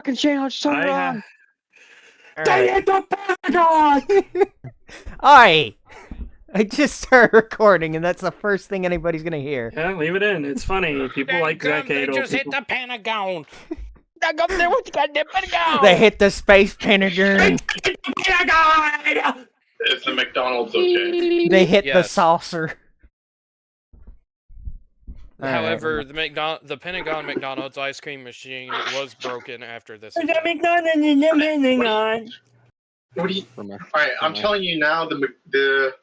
fucking channel, just turn it on. They hit the Pentagon! Alright! I just started recording, and that's the first thing anybody's gonna hear. Yeah, leave it in. It's funny. People like Zach They Adel. just hit the Pentagon. Back up there with the goddamn Pentagon! They hit the space Pentagon! Pentagon! Is the McDonald's okay? They hit the Yes. saucer. However, the Pentagon McDonald's ice cream machine was broken after this. The event. McDonald's in the Pentagon. What do you? Alright, I'm telling you now, the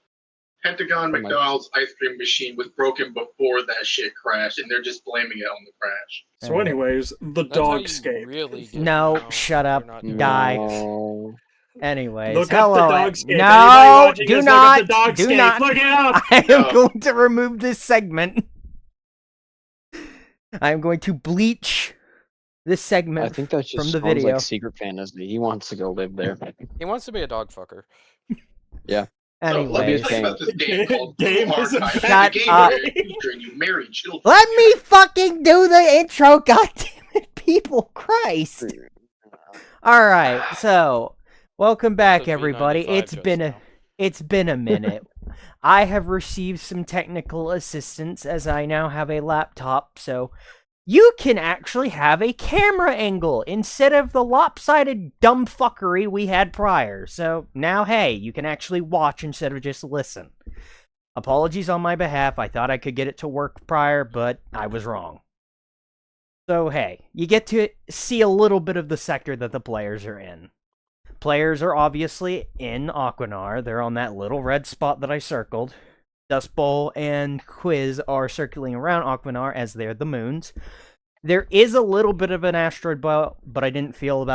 Pentagon McDonald's ice cream machine was broken before that shit crashed, and they're just blaming it on the crash. So, anyways, the That's how dog you escaped. Really do No, know shut you're up. not doing Die. No. Anyways, Look hello. up the dog escape. No, Anybody watching do this, not, look up the dog do escape. not. Look it up. I am No. going to remove this segment. I am going to bleach this segment I think that's just from the sounds video. like secret fantasy. He wants to go live there. He wants to be a dog fucker. So, let me Anyways, tell you about this game called Game Blue is a Archive. Shut It's a game up. where you marry children. let me fucking do the intro, goddammit, people, Christ. Alright, so, welcome back Should be everybody. 95 It's just been now. It's been a minute. I have received some technical assistance as I now have a laptop, so you can actually have a camera angle instead of the lopsided dumb fuckery we had prior. So now, hey, you can actually watch instead of just listen. Apologies on my behalf. I thought I could get it to work prior, but I was wrong. So hey, you get to see a little bit of the sector that the players are in. Players are obviously in Aquanar. They're on that little red spot that I circled. Dust Bowl and Quiz are circling around Aquanar as they're the moons. There is a little bit of an asteroid belt, but I didn't feel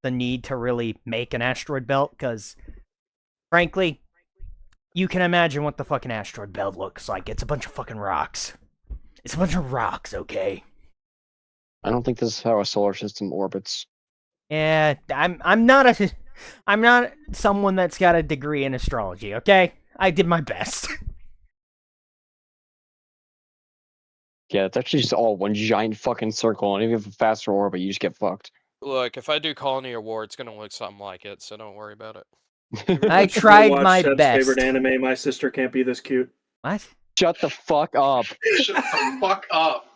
the need to really make an asteroid belt, because, frankly, you can imagine what the fucking asteroid belt looks like. It's a bunch of fucking rocks. It's a bunch of rocks, okay? I don't think this is how a solar system orbits. Yeah, I'm not someone that's got a degree in astrology, okay? I did my best. Yeah, it's actually just all one giant fucking circle, and if you have a faster orbit, you just get fucked. Look, if I do Colony of War, it's gonna look something like it, so don't worry about it. I tried Watch my Chad's best. favorite anime, My Sister Can't Be This Cute. What? Shut the fuck up. Shut the fuck up.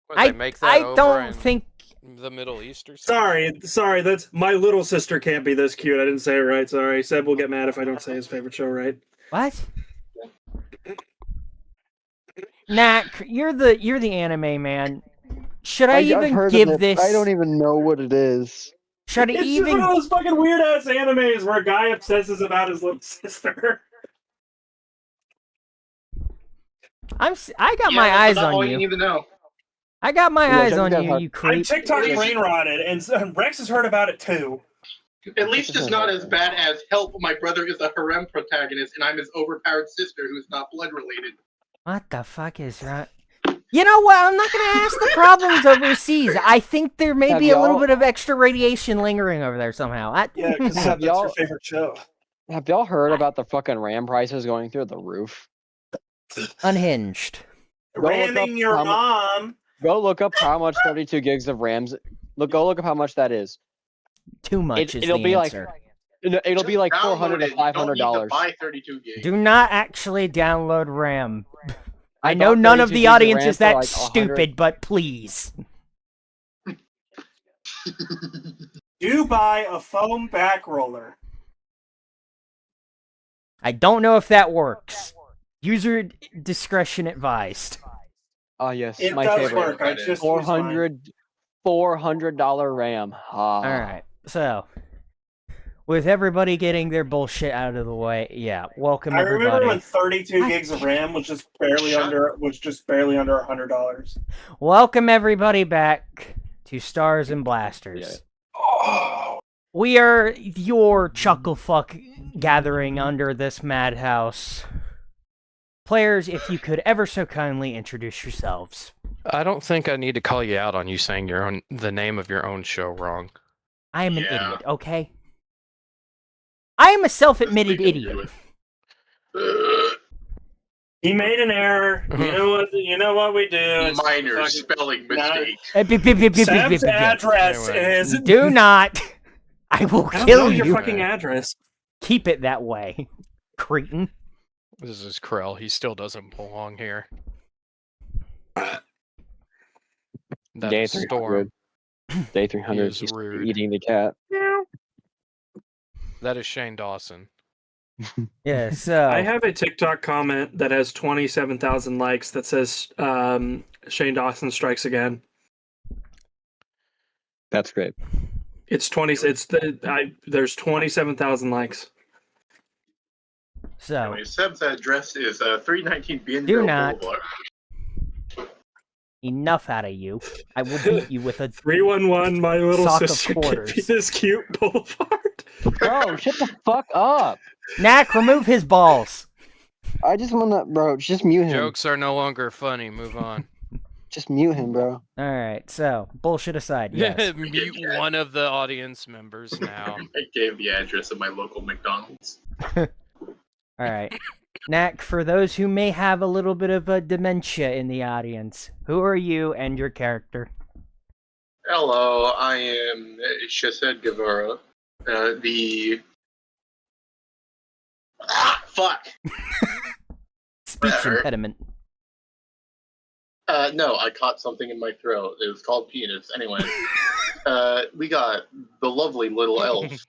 What, they make that I over don't in think... the Middle East or something? Sorry, that's My Little Sister Can't Be This Cute. I didn't say it right, sorry. Seb will get mad if I don't say his favorite show right. What? Nah, you're the anime man. Should I I've even heard of give it, this? I don't even know what it is. Should I It's just even? one of those fucking weird ass animes where a guy obsesses about his little sister. I got my eyes that's on all you. need to know. I got my Yeah, eyes check on that you, out. you I'm creep. TikTok brain rotted, and Rex has heard about it too. At least it's not as bad as Help, my brother is a harem protagonist, and I'm his overpowered sister who is not blood related. What the fuck is that? You know what? I'm not gonna ask the problems overseas. I think there may Have be a little y'all- bit of extra radiation lingering over there somehow. Yeah, because Have that's your y'all- favorite show. Have y'all heard about the fucking RAM prices going through the roof? Unhinged. Go look up Ramming your how mu- mom. Go look up how much 32 gigs of RAMs. Go look up how much that is. Too much is it'll the be answer. It'll be like $400 to You don't need to $500. buy 32 gigs. Do not actually download RAM. I know bought none of 32 the gigs audience RAM is for that like 100 stupid, but please. Do buy a foam back roller. I don't know if that works. User discretion advised. Oh yes, It my does favorite. work. I just use mine. $400 RAM. Alright, so with everybody getting their bullshit out of the way, yeah, welcome I remember everybody. when 32 gigs of RAM was just barely under $100. Welcome everybody back to Stars and Blasters. Oh, We are your chucklefuck gathering under this madhouse. Players, if you could ever so kindly introduce yourselves. I don't think I need to call you out on you saying the name of your own show wrong. I am an Yeah. idiot, okay? I am a self-admitted Let's leave it idiot. to it. He made an error. You know what? You know what we do? It's Minor fucking- spelling not- mistake. Seb's address Anyway. is. Do not. I will I don't know kill your you. fucking address. Keep it that way, cretin. This is Krell. He still doesn't belong here. That Day is Storm. 300. Day 300. is He's rude. eating the cat. That is Shane Dawson. Yeah, so I have a TikTok comment that has 27,000 likes that says Shane Dawson strikes again. That's great. It's 20. There's 27,000 likes. so Anyway, Seb's address is 319 Bienville Do not. Boulevard. enough out of you. I will beat you with a 311. My little Sock of sister quarters. can't be this cute boulevard. Bro, shut the fuck up. Knack. Remove his balls. I just wanna, bro, just mute him. Jokes are no longer funny. Move on. Just mute him, bro. All right. So bullshit aside, yes. Mute one of the audience members now. I gave the address of my local McDonald's. All right. Knack, for those who may have a little bit of a dementia in the audience, who are you and your character? Hello, I am Shased Guevara. Fuck! Speech Better. impediment. No, I caught something in my throat. It was called penis. Anyway, we got the lovely little elf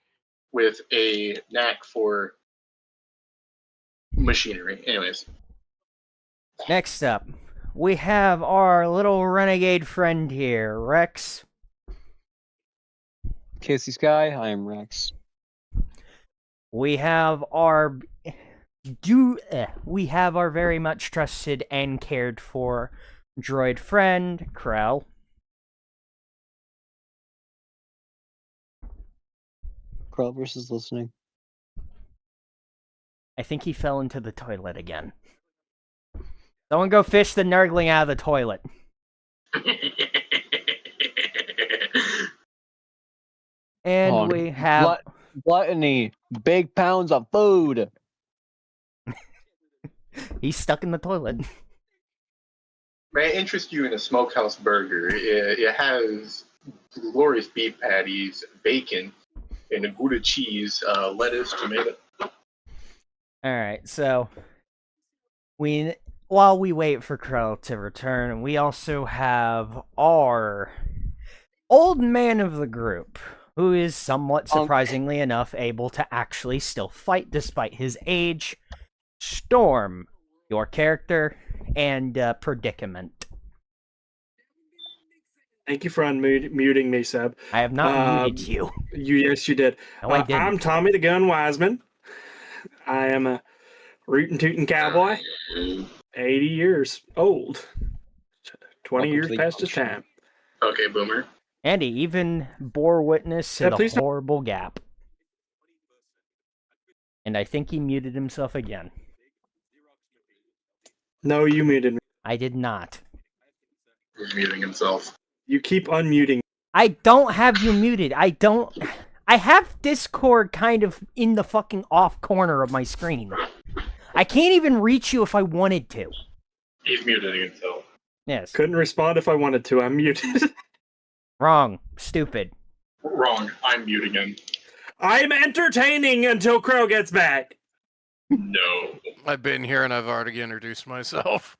with a knack for machinery. Anyways, Next up, we have our little renegade friend here, Rex. Casey Sky, I am Rex. We have our we have our very much trusted and cared for droid friend, Krell. Krell versus listening. I think he fell into the toilet again. Someone go fish the nurgling out of the toilet. And Oh, we have Gluttony. Big pounds of food. he's stuck in the toilet. May I interest you in a smokehouse burger? It has glorious beef patties, bacon, and a Gouda cheese, lettuce, tomato. Alright, so while we wait for Krell to return, we also have our old man of the group, who is somewhat surprisingly enough able to actually still fight despite his age. Storm, your character, and predicament. Thank you for unmuting me, Seb. I have not muted you. Yes, you did. No, I didn't. I'm Tommy the Gun Wiseman. I am a rootin' tootin' cowboy. 80 years old. 20 years Welcome to the past his function. time. Okay, boomer. And he even bore witness to Yeah, the please don't- horrible gap. And I think he muted himself again. No, you muted me. I did not. He's muting himself. You keep unmuting. I don't have you muted. I have Discord kind of in the fucking off corner of my screen. I can't even reach you if I wanted to. He's muting himself. Yes. Couldn't respond if I wanted to. I'm muted. Wrong. Stupid. Wrong. I'm muting him. I'm entertaining until Crow gets back. No, I've been here and I've already introduced myself.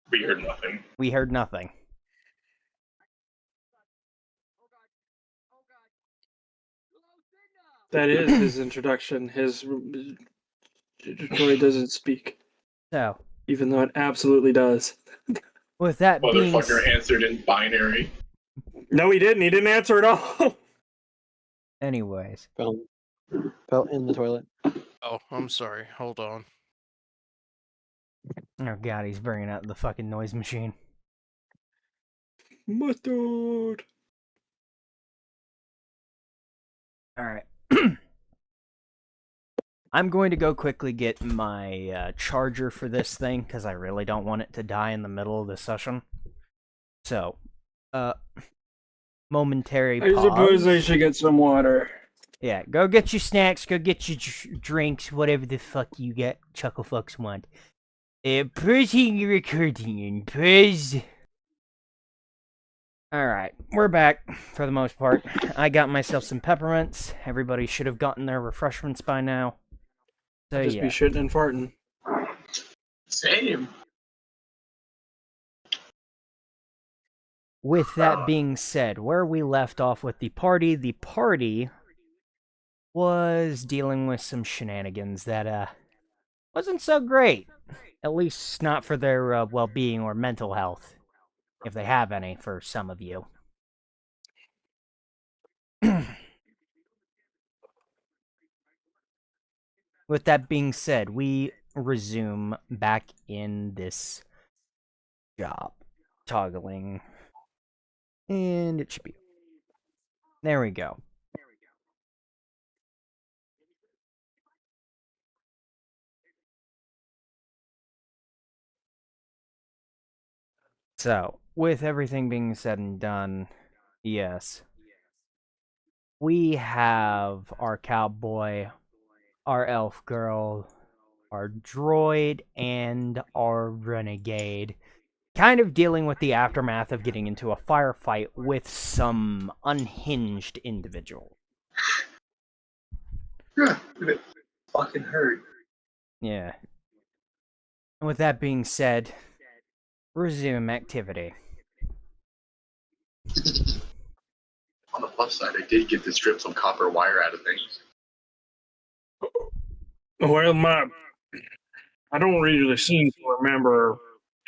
we heard nothing. We heard nothing. That is his introduction. His droid doesn't speak, So, even though it absolutely does. with that being Motherfucker answered in binary. No, he didn't. He didn't answer at all. anyways. Fell in the toilet. Oh, I'm sorry. Hold on. Oh god, he's bringing out the fucking noise machine. Mustard. Alright. I'm going to go quickly get my charger for this thing, because I really don't want it to die in the middle of the session. So, momentary I pause. suppose I should get some water. Yeah, go get your snacks, go get your drinks, whatever the fuck you get chuckle fucks want. Pressing recording in pause. Alright, we're back for the most part. I got myself some peppermints. Everybody should have gotten their refreshments by now. So Just yeah. be shitting and farting. Same. With that being said, where we left off with the party was dealing with some shenanigans that wasn't so great. At least not for their well-being or mental health, if they have any for some of you. With that being said, we resume back in this job. Toggling. And it should be... There we go. So, with everything being said and done, yes. We have our cowboy, our elf girl, our droid, and our renegade. Kind of dealing with the aftermath of getting into a firefight with some unhinged individual. It fucking hurt. Yeah. And with that being said, resume activity. On the plus side, I did get to strip some copper wire out of things. Well, I don't really seem to remember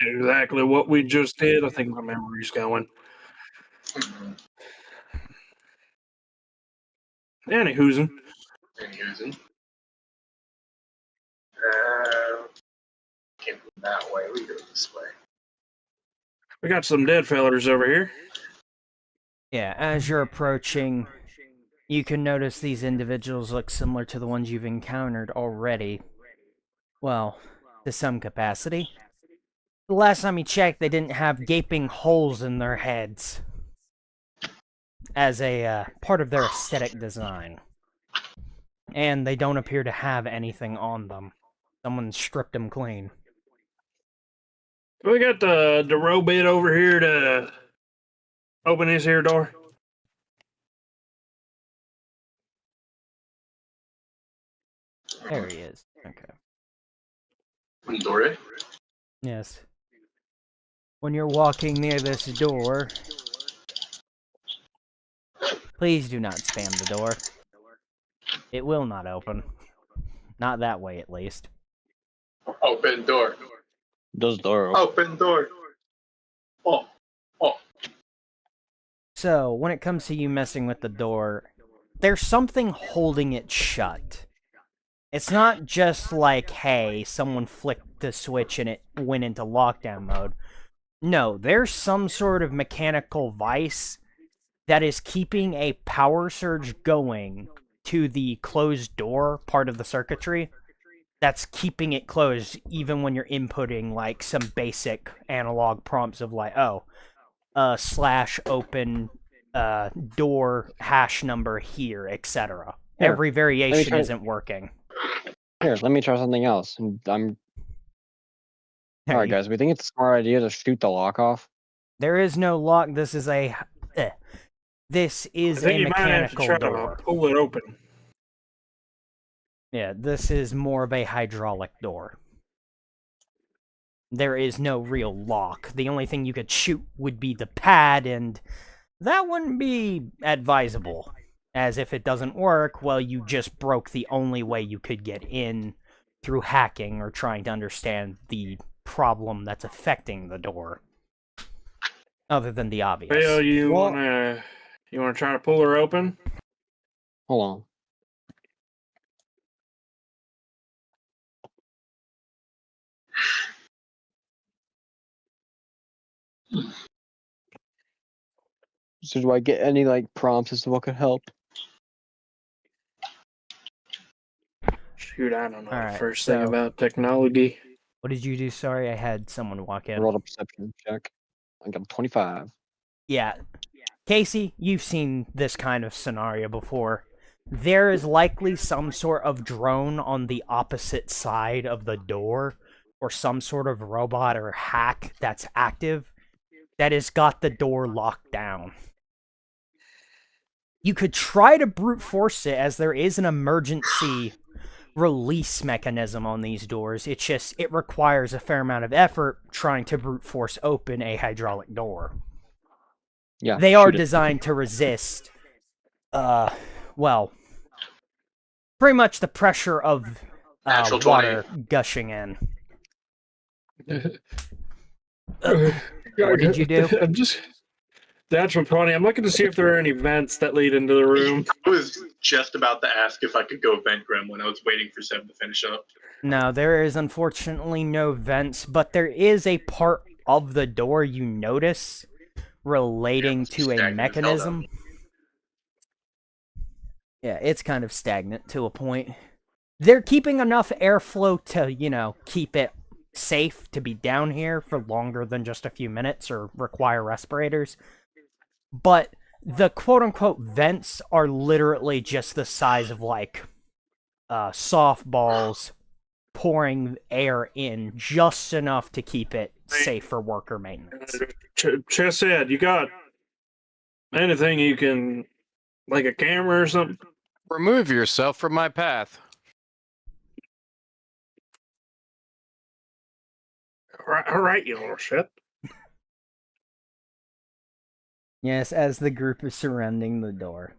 exactly what we just did. I think my memory's going. Anywhoozin. Using. Can't go that way. We go this way. We got some dead fellers over here. Yeah, as you're approaching, you can notice these individuals look similar to the ones you've encountered already. Well, to some capacity. The last time you checked, they didn't have gaping holes in their heads as a part of their aesthetic design. And they don't appear to have anything on them. Someone stripped them clean. We got the robot over here to open this here door. There he is. Okay. Dore? Yes. When you're walking near this door, please do not spam the door. It will not open. Not that way, at least. Open door. Does door Open door. Oh. So, when it comes to you messing with the door, there's something holding it shut. It's not just like, hey, someone flicked the switch and it went into lockdown mode. No, there's some sort of mechanical vice that is keeping a power surge going to the closed door part of the circuitry. That's keeping it closed even when you're inputting, like, some basic analog prompts of, like, slash open door hash number here, etc. Every variation isn't working. Here, let me try something else. Alright, guys, we think it's a smart idea to shoot the lock off. There is no lock. This is a mechanical door. Pull it open. Yeah, this is more of a hydraulic door. There is no real lock. The only thing you could shoot would be the pad, and that wouldn't be advisable. As if it doesn't work, well, you just broke the only way you could get in through hacking or trying to understand the problem that's affecting the door. Other than the obvious. Well, you wanna try to pull her open? Hold on. So do I get any, like, prompts as to what could help? Shoot, I don't know Alright, the first thing about technology. What did you do? Sorry, I had someone walk I in. rolled a perception check. I got 25. Yeah. Casey, you've seen this kind of scenario before. There is likely some sort of drone on the opposite side of the door, or some sort of robot or hack that's active that has got the door locked down. You could try to brute force it, as there is an emergency release mechanism on these doors. It requires a fair amount of effort trying to brute force open a hydraulic door. Yeah, They are shoot it. designed to resist, well, pretty much the pressure of Natural water gushing in. What did you do? I'm just natural 20. I'm looking to see if there are any vents that lead into the room. I was just about to ask if I could go vent Grim when I was waiting for Seb to finish up. No, there is unfortunately no vents, but there is a part of the door you notice relating to a mechanism. Yeah, it's kind of stagnant to a point. They're keeping enough airflow to, keep it safe to be down here for longer than just a few minutes or require respirators. But the quote-unquote vents are literally just the size of, softballs pouring air in just enough to keep it safe for worker maintenance. Chesed, you got anything you can, like a camera or something? Remove yourself from my path. All right, you little shit. Yes, as the group is surrounding the door,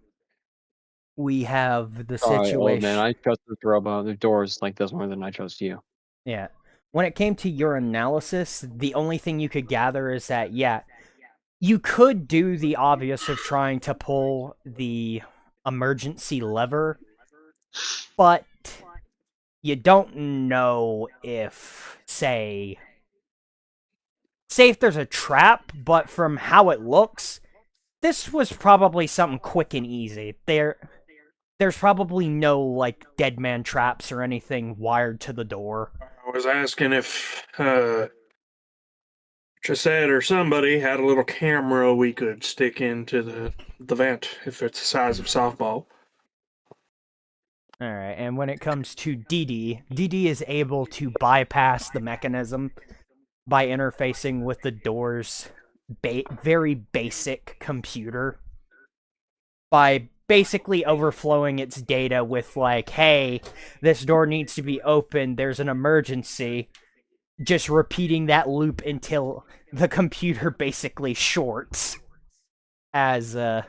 we have the Sorry, situation. old man, I trusted the doors like this more than I trust you. Yeah. When it came to your analysis, the only thing you could gather is that, you could do the obvious of trying to pull the emergency lever, but you don't know if, say if there's a trap, but from how it looks, this was probably something quick and easy. There's probably no, dead man traps or anything wired to the door. I was asking if Chesed or somebody had a little camera we could stick into the vent if it's the size of softball. Alright, and when it comes to DD is able to bypass the mechanism by interfacing with the door's very basic computer. By basically overflowing its data with, hey, this door needs to be opened, there's an emergency. Just repeating that loop until the computer basically shorts. As, I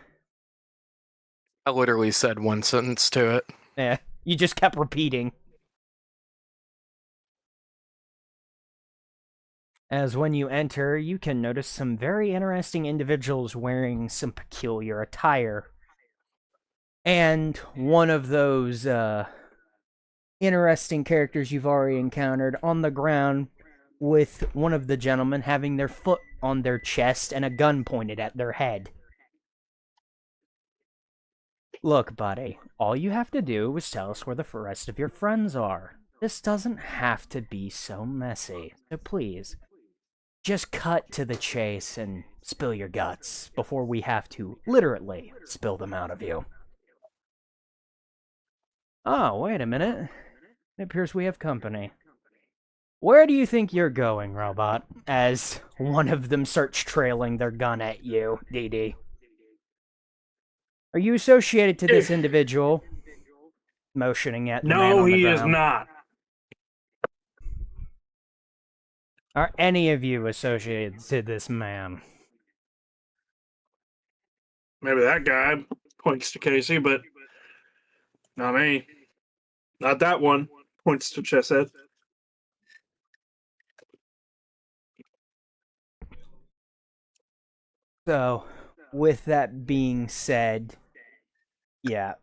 literally said one sentence to it. yeah, you just kept repeating. As when you enter, you can notice some very interesting individuals wearing some peculiar attire. And one of those, interesting characters you've already encountered on the ground with one of the gentlemen having their foot on their chest and a gun pointed at their head. Look, buddy, all you have to do is tell us where the rest of your friends are. This doesn't have to be so messy, so please, just cut to the chase and spill your guts before we have to literally spill them out of you. Oh, wait a minute. It appears we have company. Where do you think you're going, robot? As one of them starts trailing their gun at you, DD. Are you associated to this individual? Motioning at the man No, on the he ground. is not. Are any of you associated to this man? Maybe that guy points to Casey, but not me. Not that one. Points to Chesed. So, with that being said, yeah,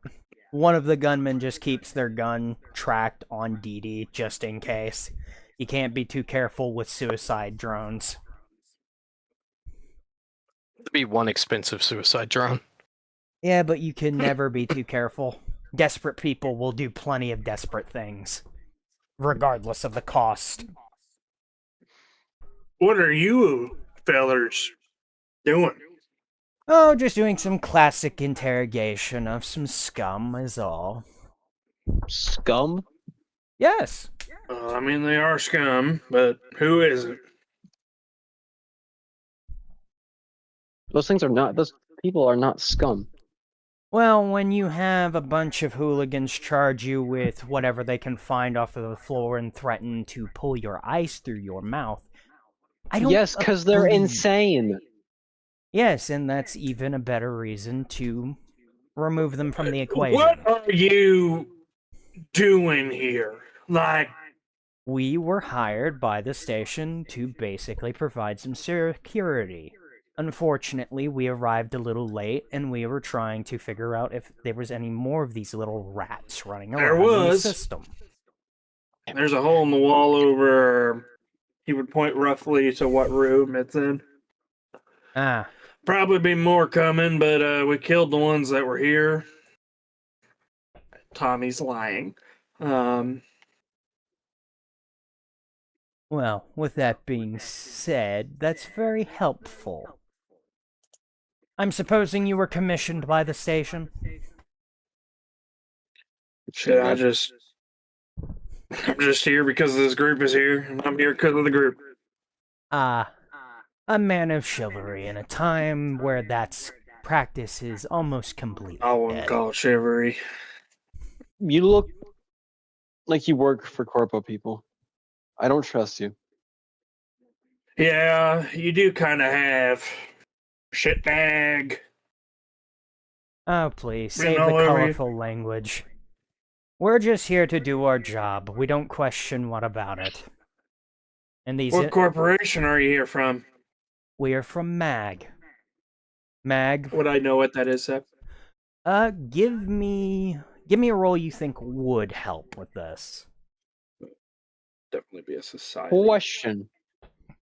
one of the gunmen just keeps their gun tracked on DD just in case. You can't be too careful with suicide drones. It'd be one expensive suicide drone. Yeah, but you can never be too careful. Desperate people will do plenty of desperate things, regardless of the cost. What are you fellers doing? Oh, just doing some classic interrogation of some scum is all. Scum? Yes. I mean, they are scum, but who isn't? Those things are not. Those people are not scum. Well, when you have a bunch of hooligans charge you with whatever they can find off of the floor and threaten to pull your ice through your mouth, I don't. Yes, because they're agree. insane. Yes, and that's even a better reason to remove them from the equation. What are you doing here? Like, We were hired by the station to basically provide some security. Unfortunately, we arrived a little late, and we were trying to figure out if there was any more of these little rats running There around in the was. system. there's a hole in the wall over. He would point roughly to what room it's in. Ah, Probably be more coming, but we killed the ones that were here. Tommy's lying. well, with that being said, that's very helpful. I'm supposing you were commissioned by the station? Shit, I'm just here because this group is here, and I'm here because of the group. Ah, a man of chivalry in a time where that's practice is almost completely I wouldn't dead. call it chivalry. You look like you work for corpo people. I don't trust you. Yeah, you do kind of have shitbag. Oh, please, Written save the all over you. colorful language. We're just here to do our job. We don't question what about it. And these What corporation are you here from? we are from MAG. MAG, Would I know what that is, Seb? give me a role you think would help with this. Definitely be a society. Question.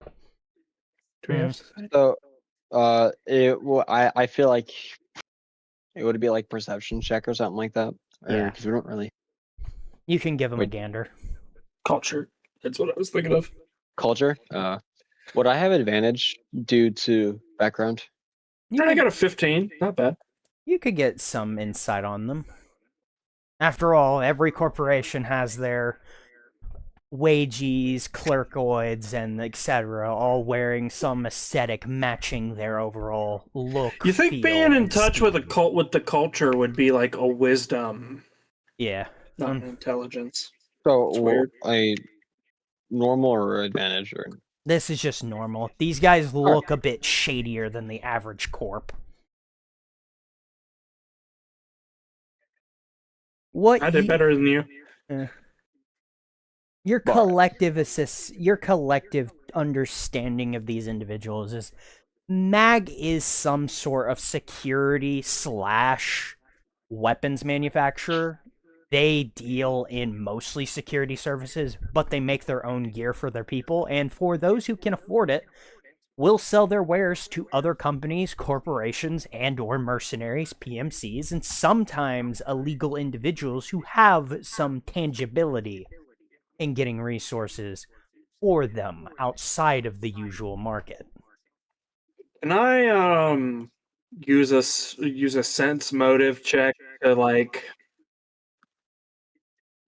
Do we have society? So, I feel like it would be like perception check or something like that. Yeah. Because we don't really You can give him a Wait. gander. Culture. That's what I was thinking of. culture. Would I have advantage due to background? I got a 15. Not bad. You could get some insight on them. After all, every corporation has their wages, clerkoids, and etc., all wearing some aesthetic matching their overall look. You think feel, being in and touch with speed. with the culture would be like a wisdom, Yeah. not an intelligence? So, It's weird. a normal or advantage or This is just normal. These guys look a bit shadier than the average corp. What I did better than you. Your But- collective understanding of these individuals is MAG is some sort of security / weapons manufacturer. They deal in mostly security services, but they make their own gear for their people, and for those who can afford it, will sell their wares to other companies, corporations, and or mercenaries, PMCs, and sometimes illegal individuals who have some tangibility in getting resources for them outside of the usual market. Can I use a sense motive check to like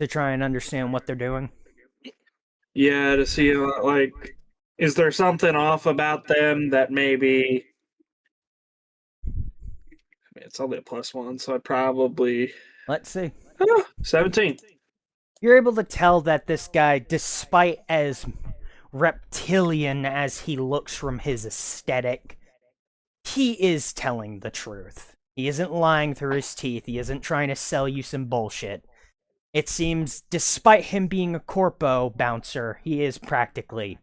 To try and understand what they're doing. to see like is there something off about them that maybe I mean it's only a +1, so I'd probably Let's see. 17. You're able to tell that this guy, despite as reptilian as he looks from his aesthetic, he is telling the truth. He isn't lying through his teeth. He isn't trying to sell you some bullshit. It seems, despite him being a corpo bouncer, he is practically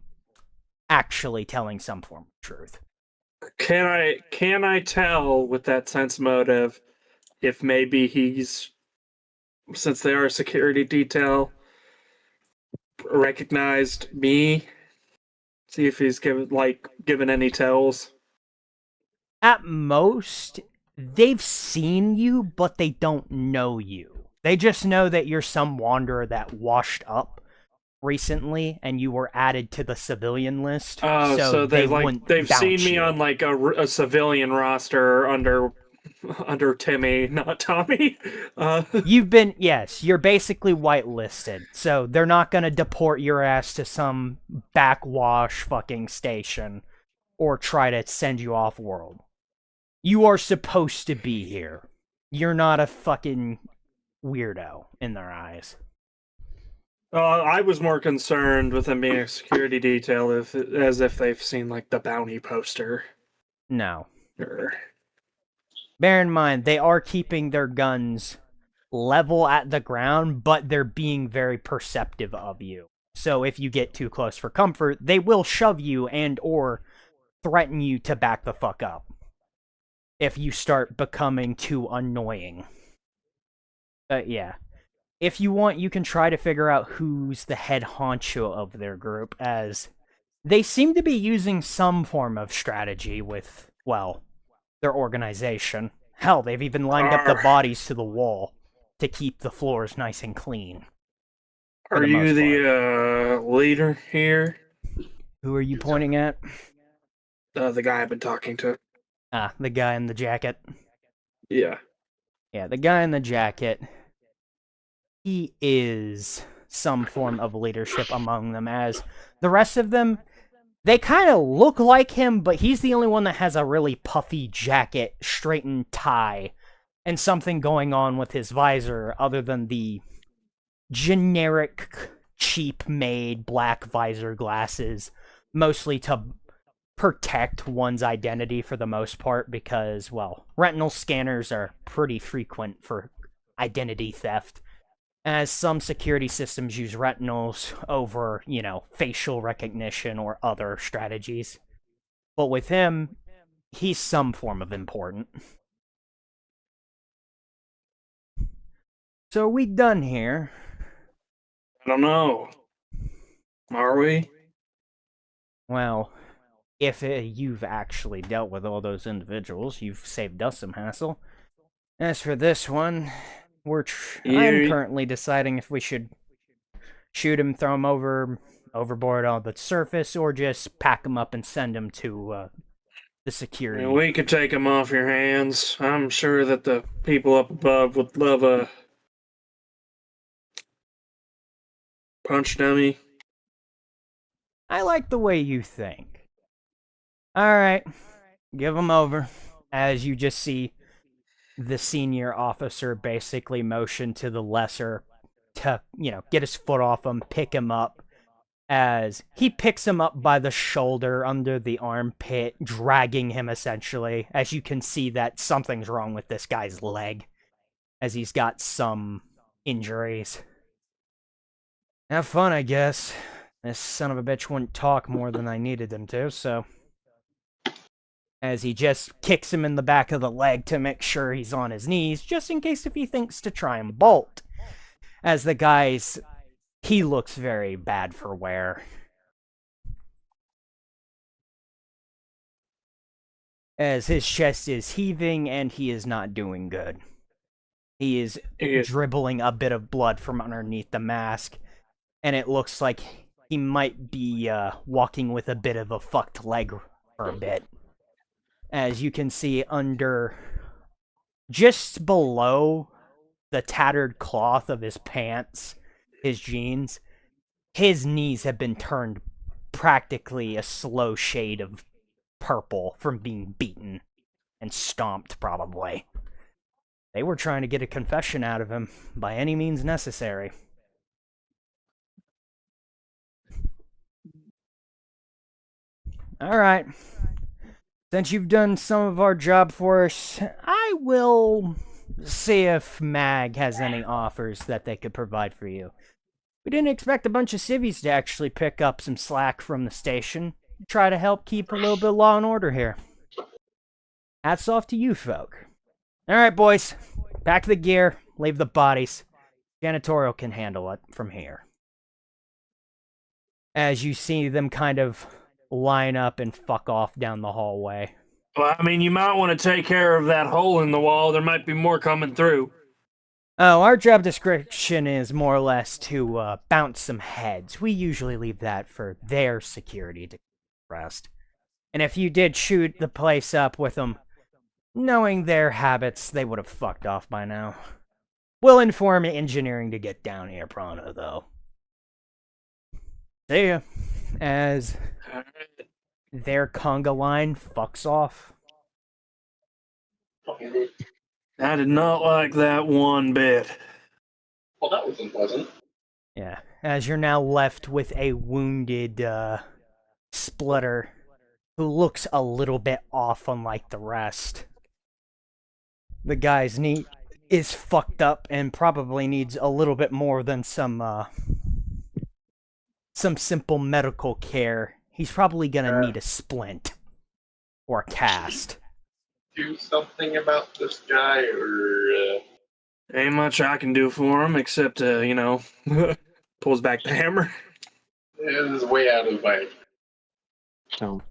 actually telling some form of truth. Can I tell with that sense motive if maybe he's, since they are a security detail, recognized me? See if he's given any tells. At most, they've seen you, but they don't know you. They just know that you're some wanderer that washed up recently, and you were added to the civilian list. So they've wouldn't they've seen bounce me you. on like a civilian roster under Under Timmy, not Tommy. You're basically whitelisted, so they're not gonna deport your ass to some backwash fucking station or try to send you off world. You are supposed to be here. You're not a fucking weirdo in their eyes. I was more concerned with them being a security detail, as if they've seen like the bounty poster. No. Or... Bear in mind, they are keeping their guns level at the ground, but they're being very perceptive of you. So if you get too close for comfort, they will shove you and or threaten you to back the fuck up if you start becoming too annoying. But yeah. If you want, you can try to figure out who's the head honcho of their group, as they seem to be using some form of strategy with, well, their organization. Hell, they've even lined up the bodies to the wall to keep the floors nice and clean. Are you the leader here? Who are you pointing at? The guy I've been talking to. Ah, the guy in the jacket. Yeah. Yeah, the guy in the jacket. He is some form of leadership among them, as the rest of them, they kind of look like him, but he's the only one that has a really puffy jacket, straightened tie, and something going on with his visor other than the generic, cheap-made black visor glasses, mostly to protect one's identity for the most part, because, well, retinal scanners are pretty frequent for identity theft, as some security systems use retinals over, facial recognition or other strategies. But with him, he's some form of important. So are we done here? I don't know. Are we? Well, if you've actually dealt with all those individuals, you've saved us some hassle. As for this one, I'm currently deciding if we should shoot him, throw him overboard on the surface, or just pack him up and send him to the security. We could take him off your hands. I'm sure that the people up above would love a punch dummy. I like the way you think. Alright, give him over. As you just see the senior officer basically motion to the lesser to, get his foot off him, pick him up, as he picks him up by the shoulder under the armpit, dragging him essentially, as you can see that something's wrong with this guy's leg, as he's got some injuries. Have fun, I guess. This son of a bitch wouldn't talk more than I needed him to, so... As he just kicks him in the back of the leg to make sure he's on his knees, just in case if he thinks to try and bolt. As the guy's... he looks very bad for wear. As his chest is heaving and he is not doing good. He is dribbling a bit of blood from underneath the mask, and it looks like he might be walking with a bit of a fucked leg for a bit. As you can see under, just below the tattered cloth of his pants, his jeans, his knees have been turned practically a slow shade of purple from being beaten and stomped, probably. They were trying to get a confession out of him by any means necessary. Alright. Since you've done some of our job for us, I will see if Mag has any offers that they could provide for you. We didn't expect a bunch of civvies to actually pick up some slack from the station. Try to help keep a little bit of law and order here. Hats off to you folk. Alright, boys. Back to the gear. Leave the bodies. Janitorial can handle it from here. As you see them kind of line up and fuck off down the hallway. Well, I mean, you might want to take care of that hole in the wall. There might be more coming through. Oh, our job description is more or less to bounce some heads. We usually leave that for their security to rest. And if you did shoot the place up with them, Knowing their habits, they would have fucked off by now. We'll inform engineering to get down here pronto, though. See ya. As their conga line fucks off. I did not like that one bit. Well, that was unpleasant. Yeah, as you're now left with a wounded splitter who looks a little bit off unlike the rest. The guy's knee is fucked up and probably needs a little bit more than some simple medical care. He's probably gonna need a splint or a cast. Do something about this guy, or Ain't much I can do for him except, pulls back the hammer. it is way out of the way. No.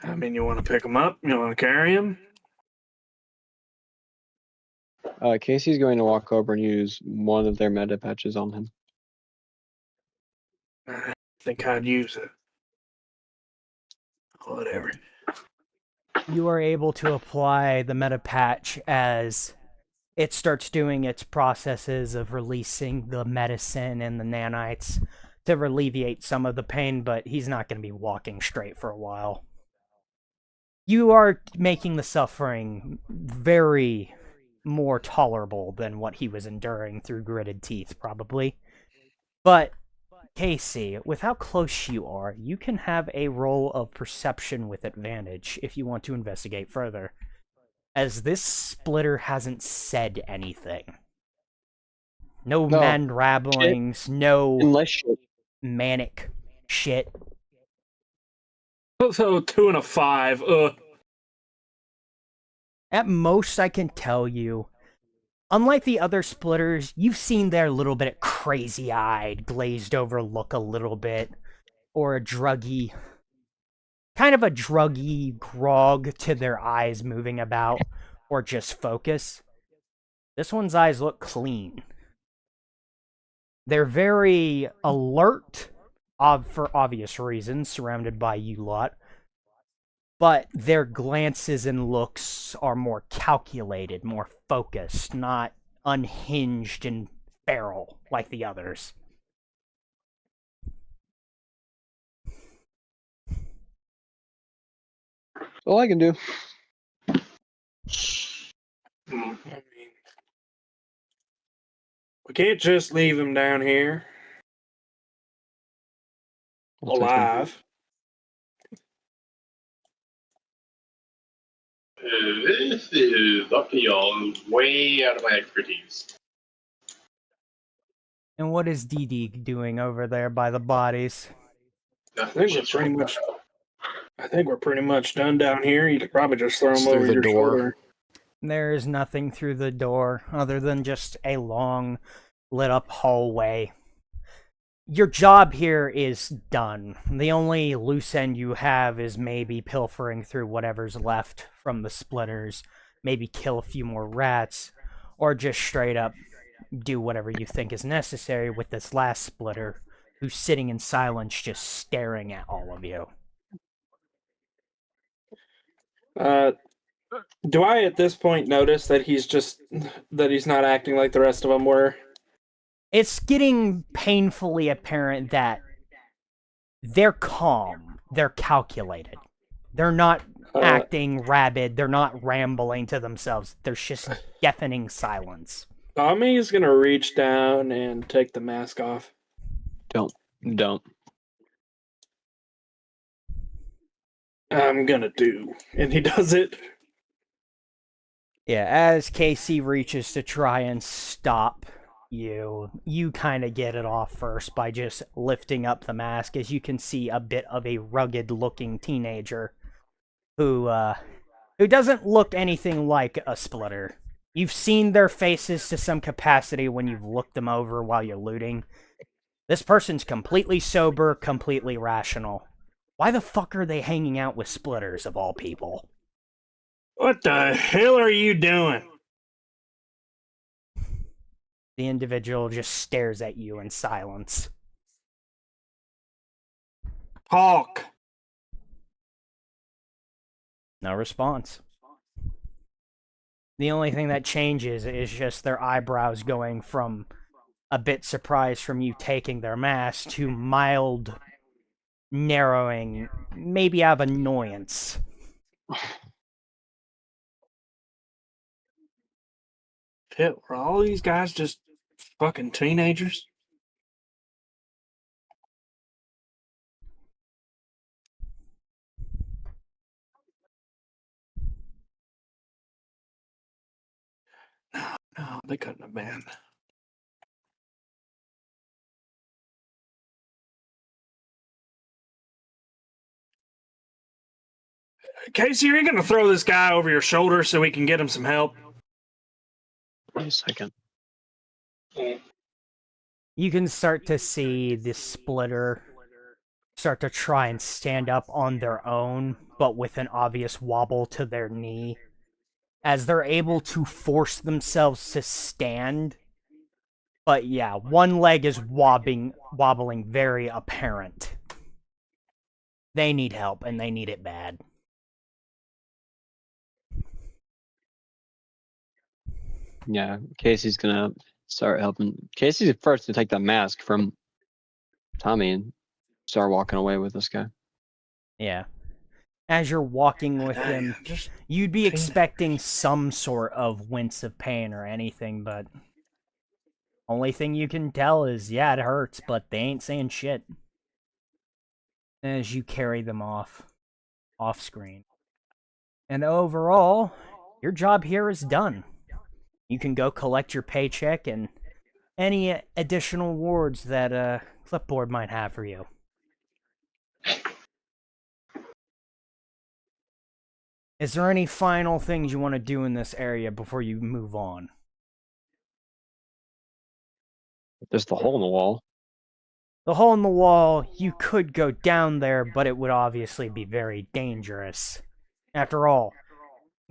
I mean, you want to pick him up? You want to carry him? Casey's going to walk over and use one of their meta patches on him. I think I'd use it. Whatever. You are able to apply the meta patch as it starts doing its processes of releasing the medicine and the nanites to alleviate some of the pain, but he's not going to be walking straight for a while. You are making the suffering very more tolerable than what he was enduring through gritted teeth, probably. But, Casey, with how close you are, you can have a roll of perception with advantage if you want to investigate further, as this splitter hasn't said anything. No man rabblings, no Unless shit. manic shit. So 2 and a 5. At most, I can tell you, unlike the other splitters, you've seen their little bit crazy-eyed, glazed-over look a little bit, or a druggy, kind of a druggy grog to their eyes moving about, or just focus. This one's eyes look clean. They're very alert, for obvious reasons, surrounded by you lot. But their glances and looks are more calculated, more focused, not unhinged and feral like the others. All I can do. I mean, we can't just leave him down here alive. This is up to y'all. Way out of my expertise. And what is DD doing over there by the bodies? I think we're pretty much done down here. You could probably just throw him Through over the your door. shoulder. There is nothing through the door other than just a long, lit-up hallway. Your job here is done. The only loose end you have is maybe pilfering through whatever's left from the splitters, maybe kill a few more rats, or just straight up do whatever you think is necessary with this last splitter, who's sitting in silence just staring at all of you. Do I at this point notice that he's not acting like the rest of them were? It's getting painfully apparent that they're calm, they're calculated. They're not acting rabid, they're not rambling to themselves. There's just deafening silence. Tommy's gonna reach down and take the mask off. Don't. I'm gonna do. And he does it. Yeah, as Casey reaches to try and stop you kind of get it off first by just lifting up the mask, as you can see a bit of a rugged-looking teenager who doesn't look anything like a splitter. You've seen their faces to some capacity when you've looked them over while you're looting. This person's completely sober, completely rational. Why the fuck are they hanging out with splitters, of all people? What the hell are you doing? The individual just stares at you in silence. Talk. No response. The only thing that changes is just their eyebrows going from a bit surprised from you taking their mask to mild narrowing, maybe out of annoyance. Shit, were all these guys just fucking teenagers? No, they couldn't have been. Casey, are you going to throw this guy over your shoulder so we can get him some help? Wait a second. You can start to see the splitter start to try and stand up on their own, but with an obvious wobble to their knee. As they're able to force themselves to stand. But yeah, one leg is wobbling very apparent. They need help, and they need it bad. Yeah, Casey's gonna start helping. Casey's first to take the mask from Tommy and start walking away with this guy. Yeah. As you're walking with him, you'd be expecting some sort of wince of pain or anything, but only thing you can tell is, yeah, it hurts, but they ain't saying shit. As you carry them off screen. And overall, your job here is done. You can go collect your paycheck and any additional awards that Clipboard might have for you. Is there any final things you want to do in this area before you move on? There's the hole in the wall. The hole in the wall, you could go down there, but it would obviously be very dangerous. After all,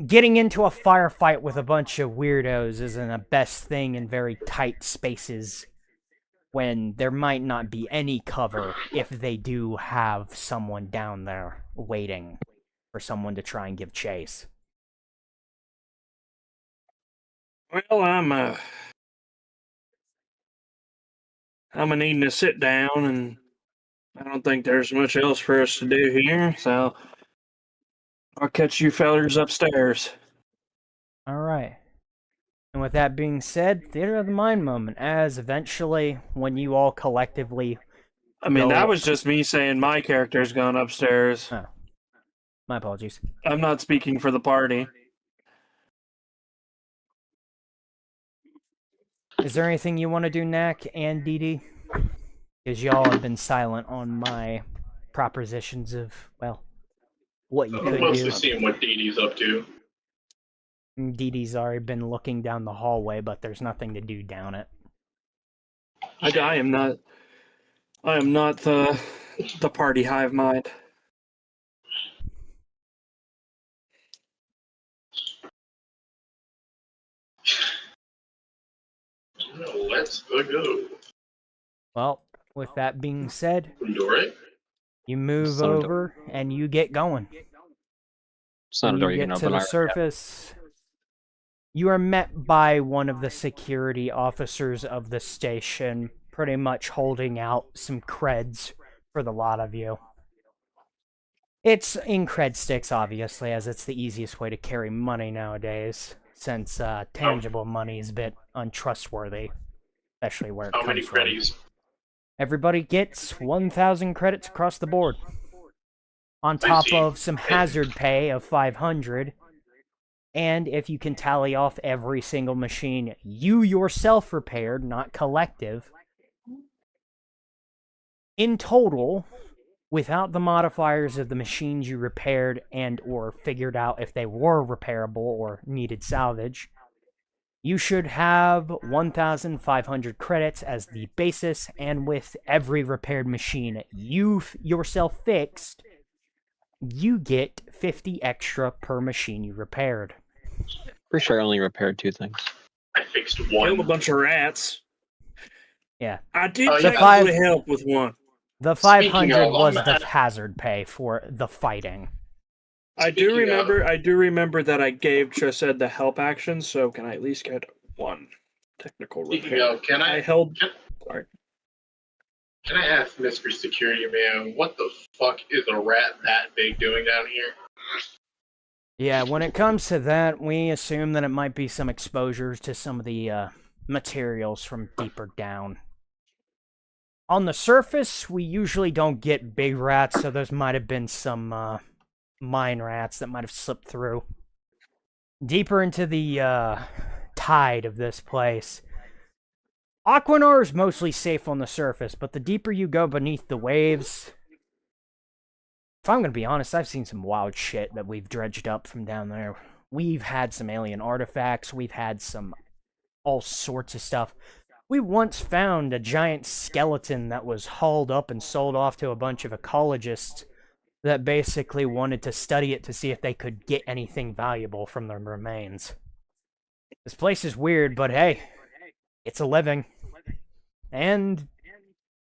getting into a firefight with a bunch of weirdos isn't the best thing in very tight spaces when there might not be any cover if they do have someone down there waiting for someone to try and give chase. Well, I'm needing to sit down, and I don't think there's much else for us to do here, so I'll catch you fellers upstairs. Alright. And with that being said, Theater of the Mind moment, as eventually, when you all collectively... I mean, that was just me saying my character's gone upstairs. Oh. My apologies. I'm not speaking for the party. Is there anything you want to do, Knack and Dee Dee? Because y'all have been silent on my propositions of, well, what you could I'm mostly do. seeing what Dee Dee's up to. Dee Dee's already been looking down the hallway, but there's nothing to do down it. I am not the party hive mind. Let's go. Well, with that being said, Alright. you move Son of a- over and you get going. It's not When a door you you can get to open. the Alright. surface, you are met by one of the security officers of the station, pretty much holding out some creds for the lot of you. It's in cred sticks, obviously, as it's the easiest way to carry money nowadays, since tangible money is a bit untrustworthy, especially where it How comes many from. credits? Everybody gets 1,000 credits across the board, on top see. of some hazard pay of 500. And if you can tally off every single machine you yourself repaired, not collective, in total, without the modifiers of the machines you repaired and or figured out if they were repairable or needed salvage, you should have 1,500 credits as the basis, and with every repaired machine you yourself fixed, you get 50 extra per machine you repaired. Pretty sure I only repaired 2 things. I fixed Killed a one. bunch of rats. Yeah. I did Oh, yeah. technically help with one. The Speaking 500 of, was I'm the at- hazard pay for the fighting. I do remember that I gave Chesed the help action, so can I at least get one technical repair? Can I Sorry. Can I ask Mr. Security Man, what the fuck is a rat that big doing down here? Yeah, when it comes to that, we assume that it might be some exposures to some of the materials from deeper down. On the surface, we usually don't get big rats, so those might have been some mine rats that might have slipped through. Deeper into the tide of this place, Aquinar is mostly safe on the surface, but the deeper you go beneath the waves... If I'm gonna be honest, I've seen some wild shit that we've dredged up from down there. We've had some alien artifacts, we've had some all sorts of stuff. We once found a giant skeleton that was hauled up and sold off to a bunch of ecologists that basically wanted to study it to see if they could get anything valuable from the remains. This place is weird, but hey, it's a living. And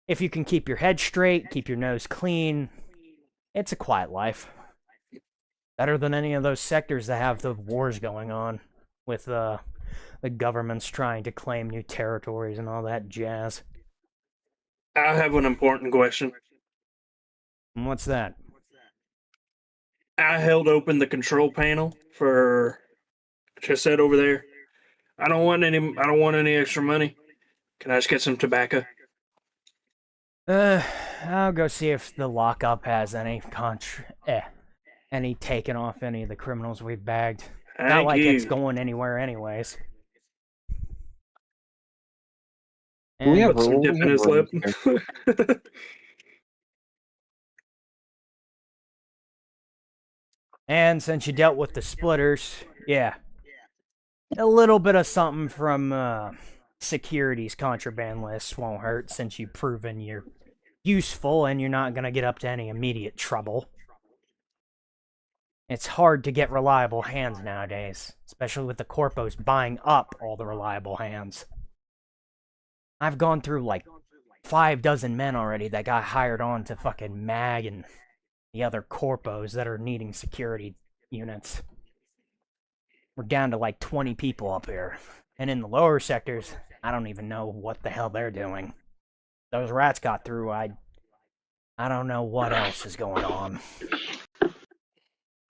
if you can keep your head straight, keep your nose clean, it's a quiet life. Better than any of those sectors that have the wars going on with the governments trying to claim new territories and all that jazz. I have an important question. And what's that? I held open the control panel for Chesed over there. I don't want any extra money. Can I just get some tobacco? I'll go see if the lockup has any any taken off any of the criminals we've bagged. Not like it's going anywhere anyways. Do we have Put some rules? dip in his lip. And since you dealt with the splitters, yeah. A little bit of something from security's contraband list won't hurt since you've proven you're useful and you're not going to get up to any immediate trouble. It's hard to get reliable hands nowadays, especially with the corpos buying up all the reliable hands. I've gone through like 5 dozen men already that got hired on to fucking Mag and the other corpos that are needing security units. We're down to like 20 people up here. And in the lower sectors, I don't even know what the hell they're doing. Those rats got through, I don't know what else is going on.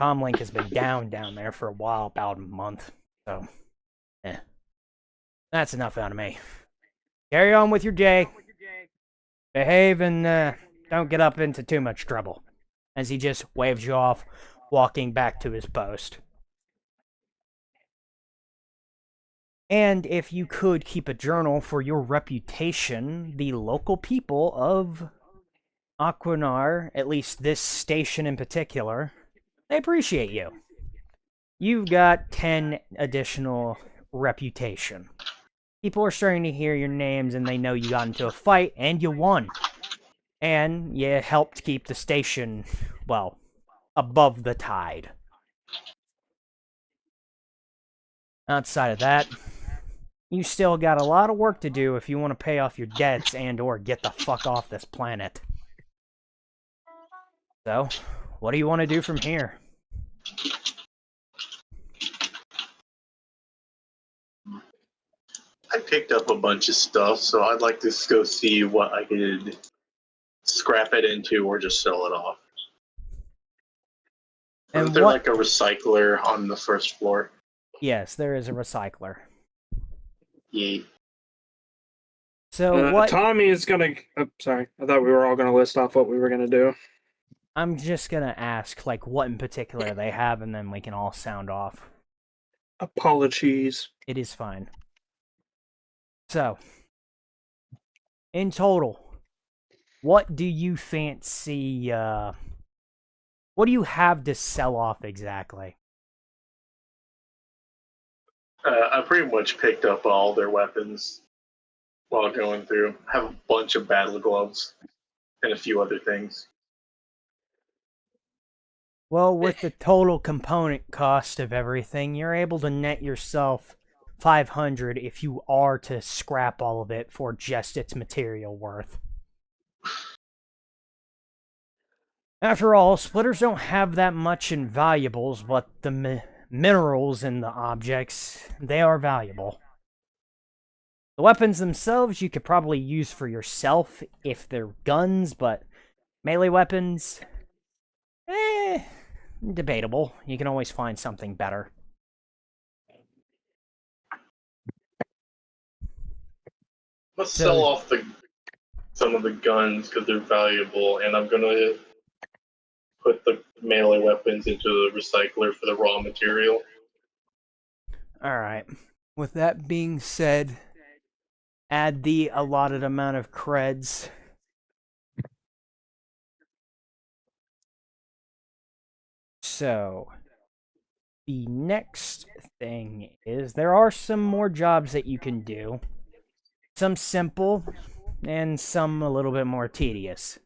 Comlink has been down there for a while, about a month. So, that's enough out of me. Carry on with your day. Behave and don't get up into too much trouble. As he just waves you off, walking back to his post. And if you could keep a journal for your reputation, the local people of Aquinar, at least this station in particular, they appreciate you. You've got 10 additional reputation. People are starting to hear your names and they know you got into a fight and you won. And you helped keep the station, well, above the tide. Outside of that, you still got a lot of work to do if you want to pay off your debts and or get the fuck off this planet. So, what do you want to do from here? I picked up a bunch of stuff, so I'd like to go see what I could scrap it into or just sell it off. And is there like a recycler on the first floor? Yes, there is a recycler. Yeah. So what? Tommy is gonna... sorry, I thought we were all gonna list off what we were gonna do. I'm just gonna ask, like, what in particular they have, and then we can all sound off. Apologies. It is fine. So, in total, what do you fancy, what do you have to sell off exactly? I pretty much picked up all their weapons while going through. I have a bunch of battle gloves and a few other things. Well, with the total component cost of everything, you're able to net yourself 500 if you are to scrap all of it for just its material worth. After all, splitters don't have that much in valuables, but the minerals in the objects, they are valuable. The weapons themselves you could probably use for yourself if they're guns, but melee weapons, debatable. You can always find something better. Let's sell off some of the guns because they're valuable, and I'm gonna put the melee weapons into the recycler for the raw material. Alright. With that being said, add the allotted amount of creds. So, the next thing is there are some more jobs that you can do. Some simple, and some a little bit more tedious.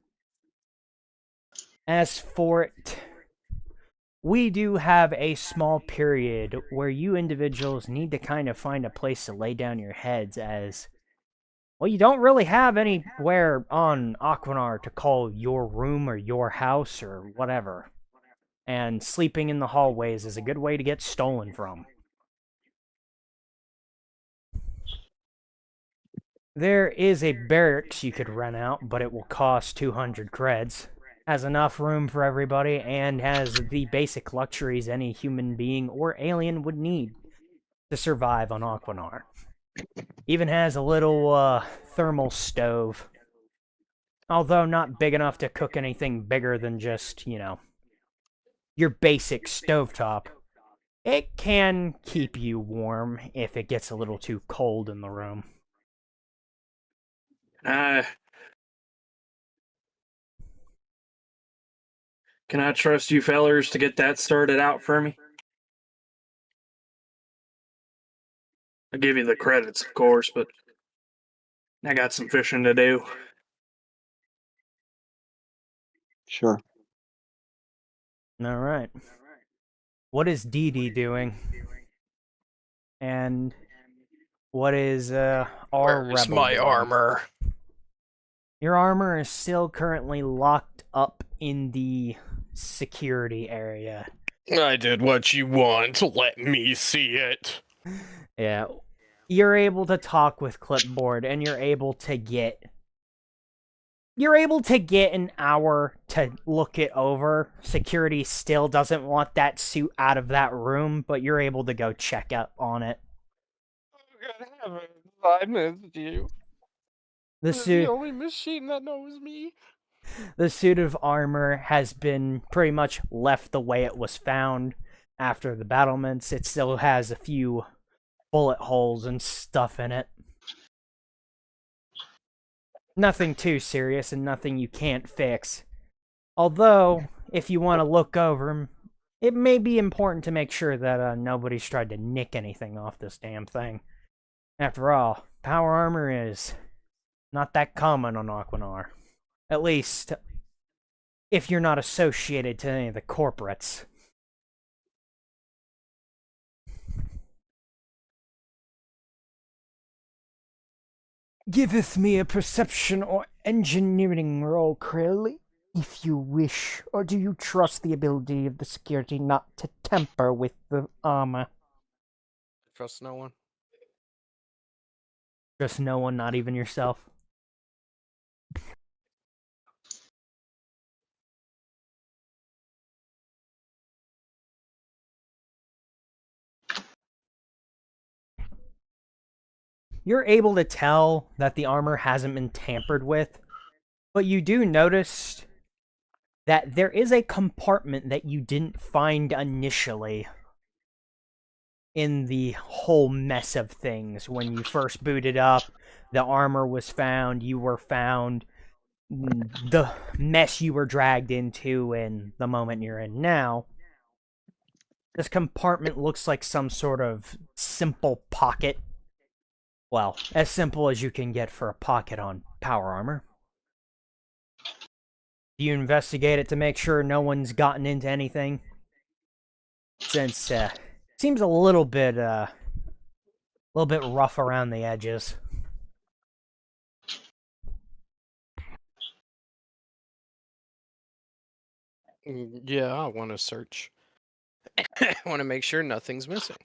As for it, we do have a small period where you individuals need to kind of find a place to lay down your heads as, well, you don't really have anywhere on Aquinar to call your room or your house or whatever. And sleeping in the hallways is a good way to get stolen from. There is a barracks you could rent out, but it will cost 200 creds. Has enough room for everybody, and has the basic luxuries any human being or alien would need to survive on Aquinar. Even has a little thermal stove. Although not big enough to cook anything bigger than just, your basic stovetop. It can keep you warm if it gets a little too cold in the room. Can I trust you fellers to get that started out for me? I'll give you the credits, of course, but I got some fishing to do. Sure. Alright. What is Dee Dee doing? And what is our Where's rebel my doing? armor? Your armor is still currently locked up in the security area. I did what you want. Let me see it. Yeah. You're able to talk with Clipboard, and you're able to get an hour to look it over. Security still doesn't want that suit out of that room, but you're able to go check up on it. Oh, good heavens, I missed you. The This is suit, the only machine that knows me. the suit of armor has been pretty much left the way it was found after the battlements. It still has a few bullet holes and stuff in it. Nothing too serious and nothing you can't fix. Although, if you want to look over them, it may be important to make sure that nobody's tried to nick anything off this damn thing. After all, power armor is not that common on Aquinar. At least, if you're not associated to any of the corporates. Giveth me a perception or engineering roll, Krill, if you wish, or do you trust the ability of the security not to tamper with the armor? Trust no one. Trust no one, not even yourself? You're able to tell that the armor hasn't been tampered with, but you do notice that there is a compartment that you didn't find initially in the whole mess of things. When you first booted up, the armor was found, you were found, the mess you were dragged into in the moment you're in now. This compartment looks like some sort of simple pocket. Well, as simple as you can get for a pocket on power armor. Do you investigate it to make sure no one's gotten into anything? Since seems a little bit rough around the edges. Yeah, I want to search. I want to make sure nothing's missing.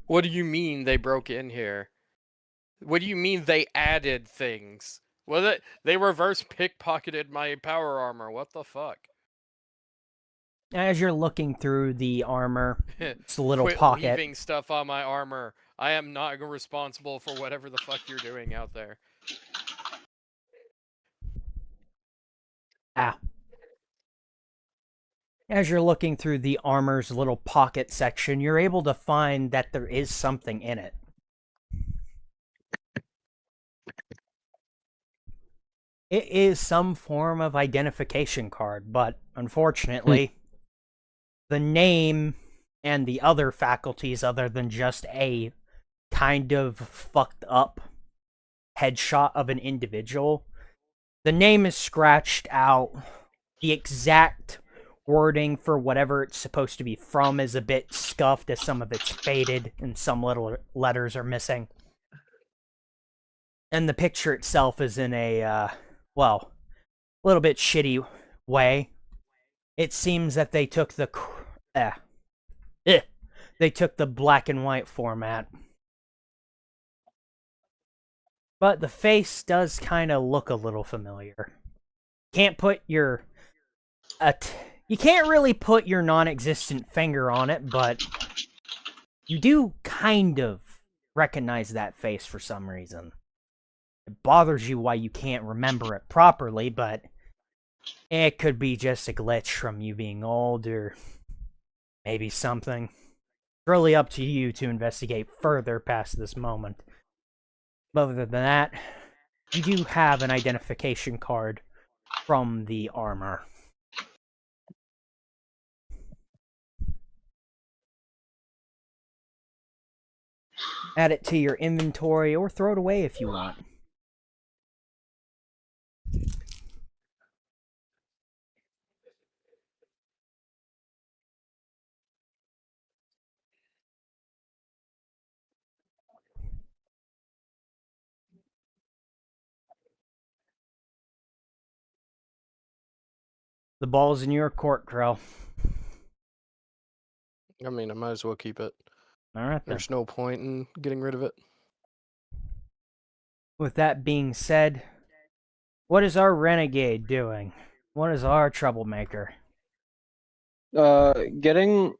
What do you mean they broke in here? What do you mean they added things? Well, they reverse pickpocketed my power armor. What the fuck? As you're looking through the armor, it's a little Quit pocket. leaving stuff on my armor. I am not responsible for whatever the fuck you're doing out there. As you're looking through the armor's little pocket section, you're able to find that there is something in it. It is some form of identification card, but unfortunately, the name and the other faculties, other than just a kind of fucked up headshot of an individual, the name is scratched out. The exact wording for whatever it's supposed to be from is a bit scuffed, as some of it's faded and some little letters are missing. And the picture itself is in a, well, a little bit shitty way. It seems that they took the they took the black and white format. But the face does kind of look a little familiar. Can't put your you can't really put your non-existent finger on it, but you do kind of recognize that face for some reason. It bothers you why you can't remember it properly, but it could be just a glitch from you being old, or maybe something. It's really up to you to investigate further past this moment. But other than that, you do have an identification card from the armor. Add it to your inventory or throw it away if you want. The ball's in your court, Krell. I mean, I might as well keep it. Alright then. There's no point in getting rid of it. With that being said, what is our renegade doing? What is our troublemaker? Getting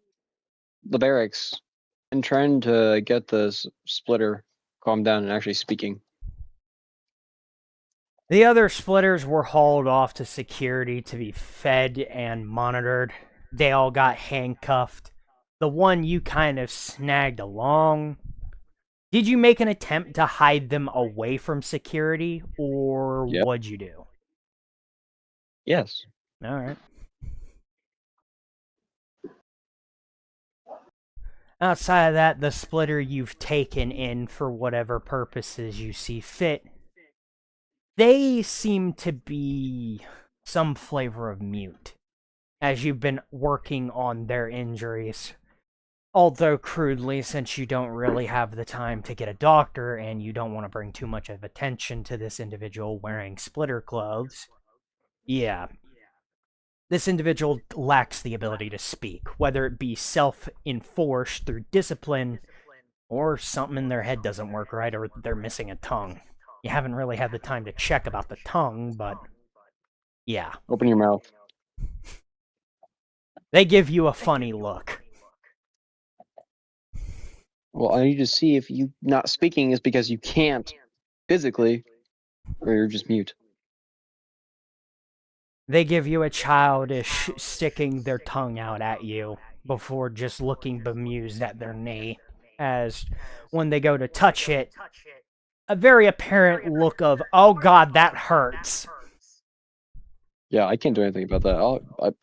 the barracks and trying to get the splitter calmed down and actually speaking. The other splitters were hauled off to security to be fed and monitored. They all got handcuffed. The one you kind of snagged along. Did you make an attempt to hide them away from security, or Yep. what'd you do? Yes. Alright. Outside of that, the splitter you've taken in for whatever purposes you see fit, they seem to be some flavor of mute, as you've been working on their injuries. Although crudely, since you don't really have the time to get a doctor and you don't want to bring too much of attention to this individual wearing splitter clothes. Yeah. This individual lacks the ability to speak, whether it be self-enforced through discipline, or something in their head doesn't work right, or they're missing a tongue. You haven't really had the time to check about the tongue, but yeah. Open your mouth. They give you a funny look. Well, I need to see if you not speaking is because you can't physically, or you're just mute. They give you a childish sticking their tongue out at you before just looking bemused at their knee, as when they go to touch it, a very apparent look of, oh god, that hurts. Yeah, I can't do anything about that.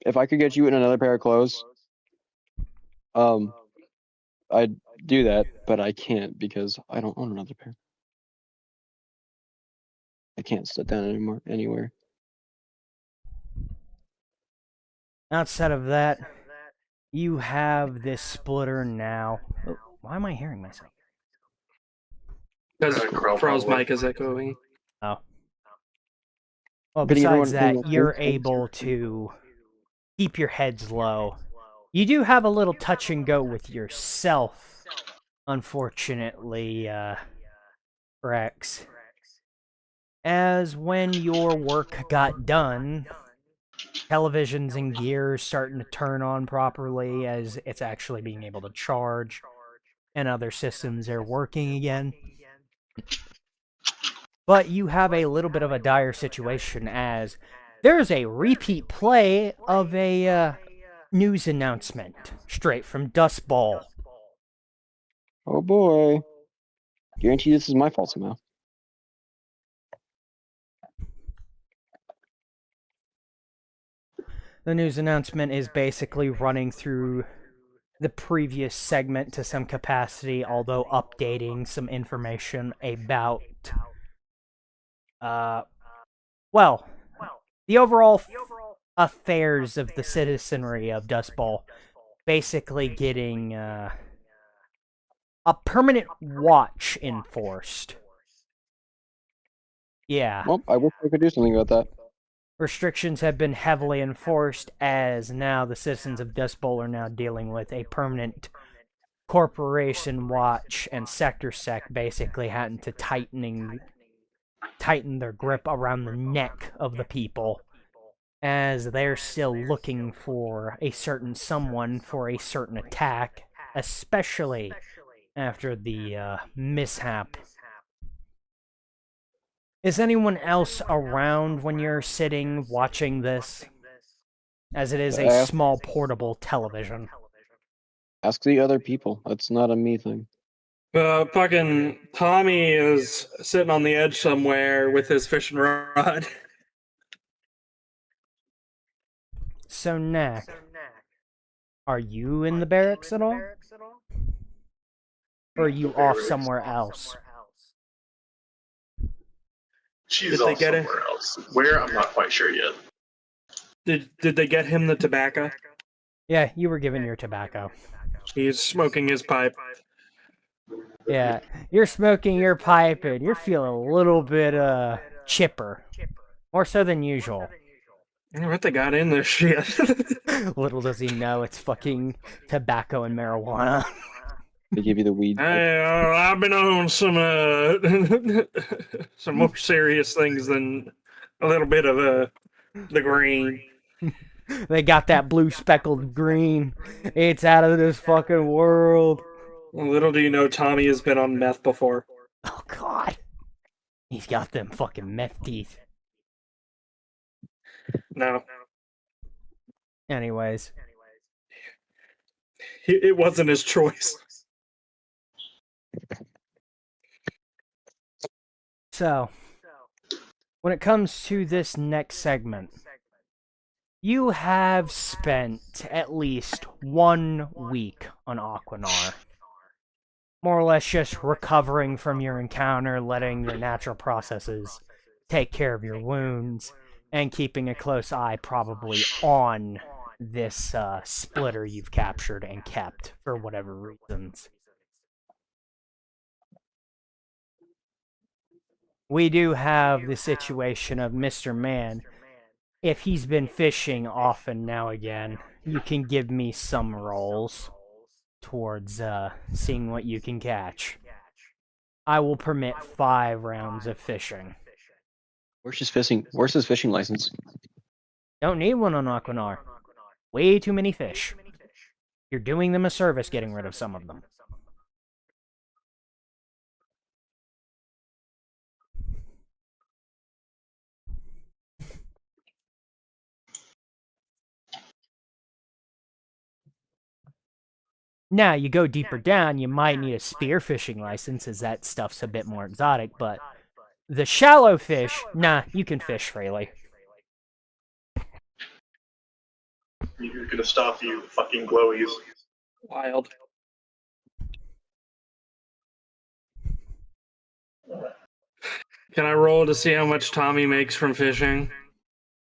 If I could get you in another pair of clothes, I'd do that, but I can't because I don't own another pair. I can't sit down anywhere. Outside of that, You have this splitter now. Oh, why am I hearing myself? Because Crow Crow's probably. mic is echoing. Oh. Well, Getting everyone besides in that, the you're same able to keep your heads low. You do have a little touch and go with yourself, unfortunately, Rex. As when your work got done, televisions and gears starting to turn on properly as it's actually being able to charge, and other systems are working again. But you have a little bit of a dire situation as there's a repeat play of a news announcement straight from Dust Bowl. Oh boy. Guarantee this is my fault somehow. The news announcement is basically running through the previous segment to some capacity, although updating some information about, well, the overall affairs of the citizenry of Dust Bowl. Basically getting a permanent watch enforced. Yeah. Well, I wish I could do something about that. Restrictions have been heavily enforced as now the citizens of Dust Bowl are now dealing with a permanent corporation watch, and Sector Sec basically having to tighten their grip around the neck of the people as they're still looking for a certain someone for a certain attack, especially after the mishap. Is anyone else around when you're sitting watching this? As it is a small portable television. Ask the other people. That's not a me thing. Fucking Tommy is sitting on the edge somewhere with his fishing rod. So, Knack, are you in the barracks at all? Or are you off somewhere else? She's Did they off get it? somewhere else. Where? I'm not quite sure yet. Did they get him the tobacco? Yeah, you were given your tobacco. He's smoking his pipe. Yeah, you're smoking your pipe and you're feeling a little bit, chipper. More so than usual. I wonder what they got in this shit. Little does he know it's fucking tobacco and marijuana. They give you the weed. Hey, I've been on some some more serious things than a little bit of the green. They got that blue speckled green. It's out of this fucking world. Little do you know, Tommy has been on meth before. Oh, God. He's got them fucking meth teeth. No, Anyways. it wasn't his choice. So, when it comes to this next segment, you have spent at least 1 week on Aquinar. More or less just recovering from your encounter, letting your natural processes take care of your wounds, and keeping a close eye probably on this splitter you've captured and kept for whatever reasons. We do have the situation of Mr. Man. If he's been fishing often now again, you can give me some rolls towards seeing what you can catch. I will permit 5 rounds of fishing. Where's his fishing license? Don't need one on Aquinar. Way too many fish. You're doing them a service getting rid of some of them. Now, you go deeper down, you might need a spearfishing license, as that stuff's a bit more exotic, but the shallow fish, nah, you can fish freely. You're gonna stop you fucking glowies. Wild. Can I roll to see how much Tommy makes from fishing?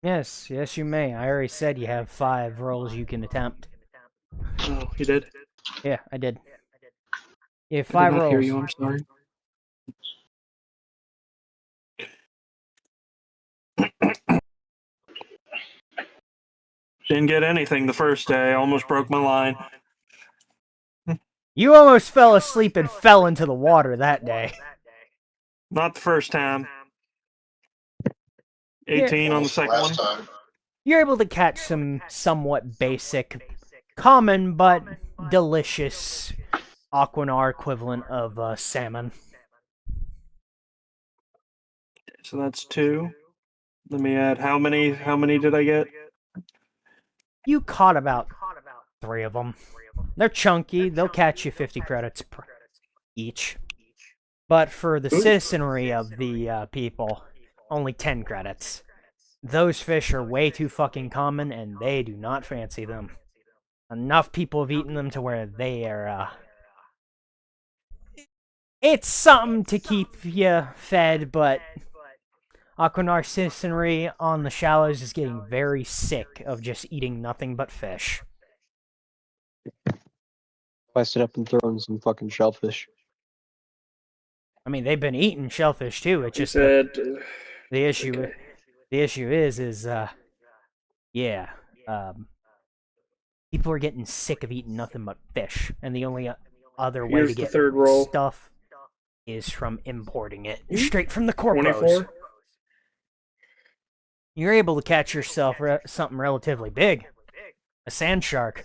Yes, you may. I already said you have 5 rolls you can attempt. Oh, you did? Yeah, I did. Yeah, I 5 did not hear rolls. you. I'm sorry. Didn't get anything the first day. Almost broke my line. You almost fell asleep and fell into the water that day. Not the first time. 18 on the second one. Time. You're able to catch some somewhat basic, common but delicious Aquanar equivalent of salmon. So that's 2. Let me add how many did I get? You caught about 3 of them. They're chunky. They'll catch you 50 credits each. But for the citizenry of the people, only 10 credits. Those fish are way too fucking common, and they do not fancy them. Enough people have eaten them to where they are, It's something to keep you fed, but Aquanar citizenry on the shallows is getting very sick of just eating nothing but fish. Spice it up and throw in some fucking shellfish. I mean, they've been eating shellfish too. It's You just said the issue. okay. The issue is, people are getting sick of eating nothing but fish, and the only other way Here's to the get third roll. stuff is from importing it straight from the corpos. 24. You're able to catch yourself something relatively big, a sand shark.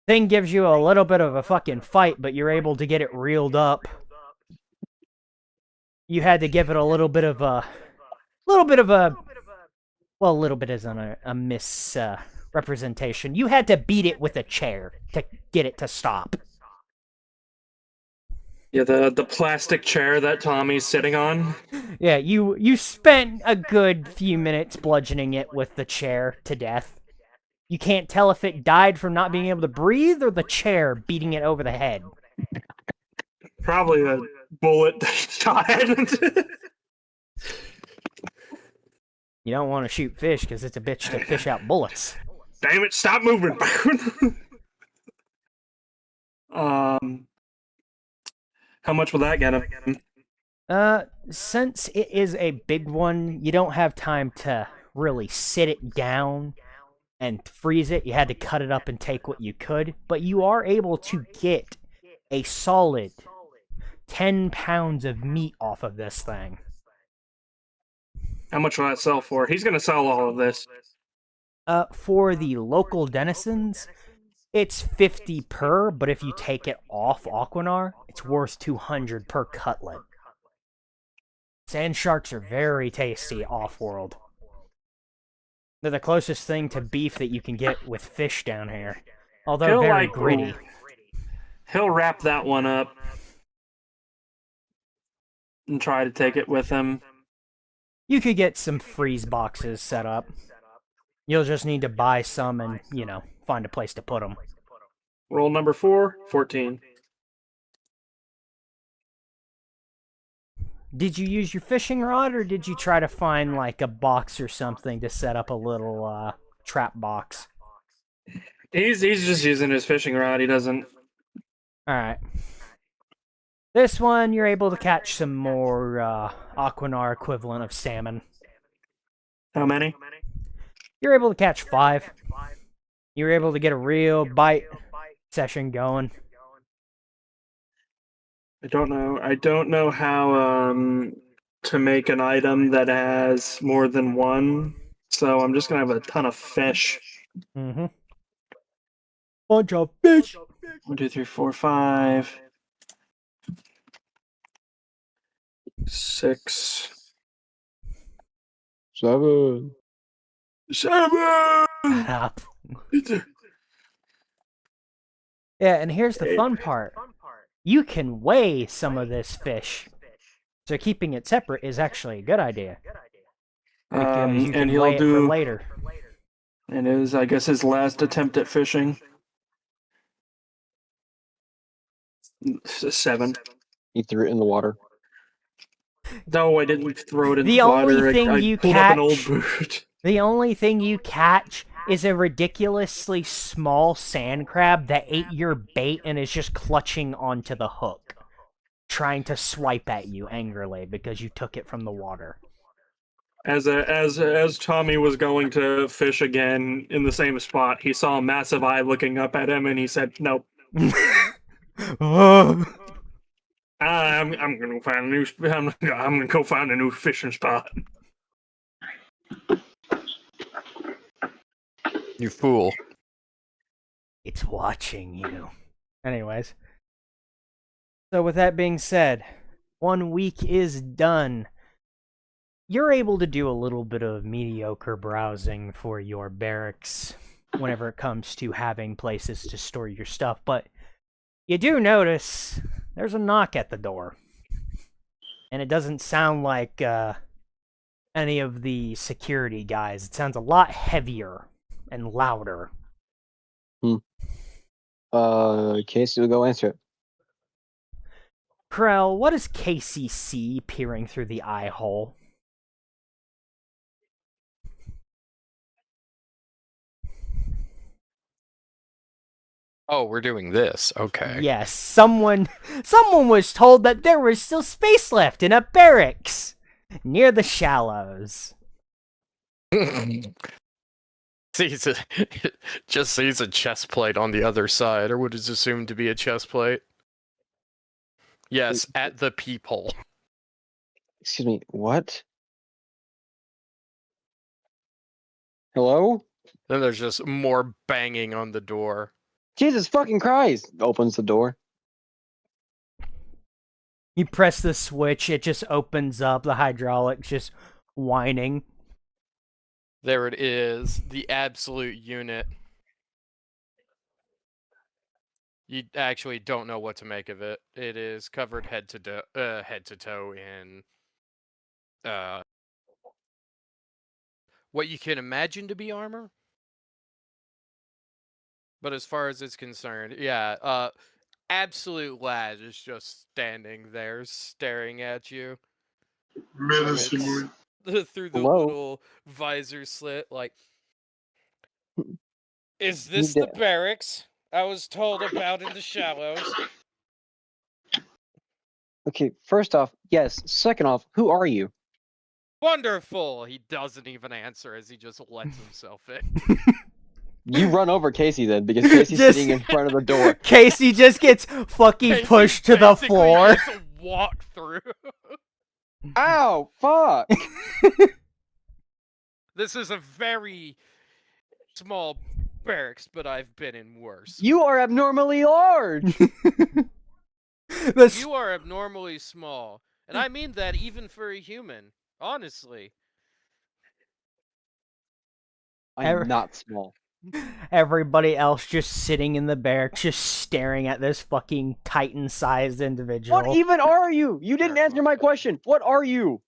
Thing gives you a little bit of a fucking fight, but you're able to get it reeled up. You had to give it a little bit of a well, a little bit isn't a misrepresentation. You had to beat it with a chair to get it to stop. Yeah, the plastic chair that Tommy's sitting on. Yeah, you spent a good few minutes bludgeoning it with the chair to death. You can't tell if it died from not being able to breathe or the chair beating it over the head. Probably a bullet shot at it. You don't want to shoot fish because it's a bitch to fish out bullets. Damn it, stop moving. How much will that get him? Since it is a big one, you don't have time to really sit it down and freeze it. You had to cut it up and take what you could, but you are able to get a solid 10 pounds of meat off of this thing. How much will that sell for? He's going to sell all of this. For the local denizens, it's 50 per, but if you take it off Aquanar, it's worth 200 per cutlet. Sand sharks are very tasty off-world. They're the closest thing to beef that you can get with fish down here. Although very gritty. He'll wrap that one up and try to take it with him. You could get some freeze boxes set up. You'll just need to buy some and, find a place to put them. Roll number 4, 14. Did you use your fishing rod, or did you try to find, like, a box or something to set up a little, trap box? He's just using his fishing rod. He doesn't... Alright. This one, you're able to catch some more, Aquanar equivalent of salmon. How many? You're able to catch 5. You're able to get a real bite session going. I don't know how to make an item that has more than one. So I'm just gonna have a ton of fish. Mm-hmm. Bunch of fish. 1, 2, 3, 4, 5, 6, 7. 7. Yeah, and here's the fun part. You can weigh some of this fish. So keeping it separate is actually a good idea. Because you can weigh it for later. And it is, I guess, his last attempt at fishing. 7. He threw it in the water. No, I didn't throw it in The the water. only thing I you pulled up an old catch- boot. The only thing you catch is a ridiculously small sand crab that ate your bait and is just clutching onto the hook, trying to swipe at you angrily because you took it from the water. As Tommy was going to fish again in the same spot, he saw a massive eye looking up at him, and he said, "Nope, I'm gonna find a new. I'm gonna go find a new fishing spot." You fool. It's watching you. Anyways. So with that being said, 1 week is done. You're able to do a little bit of mediocre browsing for your barracks whenever it comes to having places to store your stuff, but you do notice there's a knock at the door. And it doesn't sound like any of the security guys. It sounds a lot heavier and louder. Casey will go answer it. Krell, what does Casey see peering through the eye hole? Oh, we're doing this. Okay. Yes, someone was told that there was still space left in a barracks near the shallows. Just sees a chest plate on the other side, or what is assumed to be a chest plate. Yes, at the peephole. Excuse me, what? Hello? Then there's just more banging on the door. Jesus fucking Christ! Opens the door. You press the switch, it just opens up, the hydraulics just whining. There it is, the absolute unit. You actually don't know what to make of it. It is covered head to toe in what you can imagine to be armor. But as far as it's concerned, yeah, absolute lad is just standing there staring at you. Menacingly. Through the Hello? little visor slit, like, is this the barracks I was told about in the shallows? Okay, first off, yes. Second off, who are you? Wonderful! He doesn't even answer as he just lets himself in. You run over Casey then, because Casey's Just- sitting in front of the door. Casey just gets fucking Casey pushed to the basically floor. just walk through. Ow! Fuck! This is a very small barracks, but I've been in worse. You are abnormally large! You are abnormally small, and I mean that even for a human. Honestly. I'm not small. Everybody else just sitting in the barracks, just staring at this fucking Titan-sized individual. What even are you? You didn't answer my question. What are you?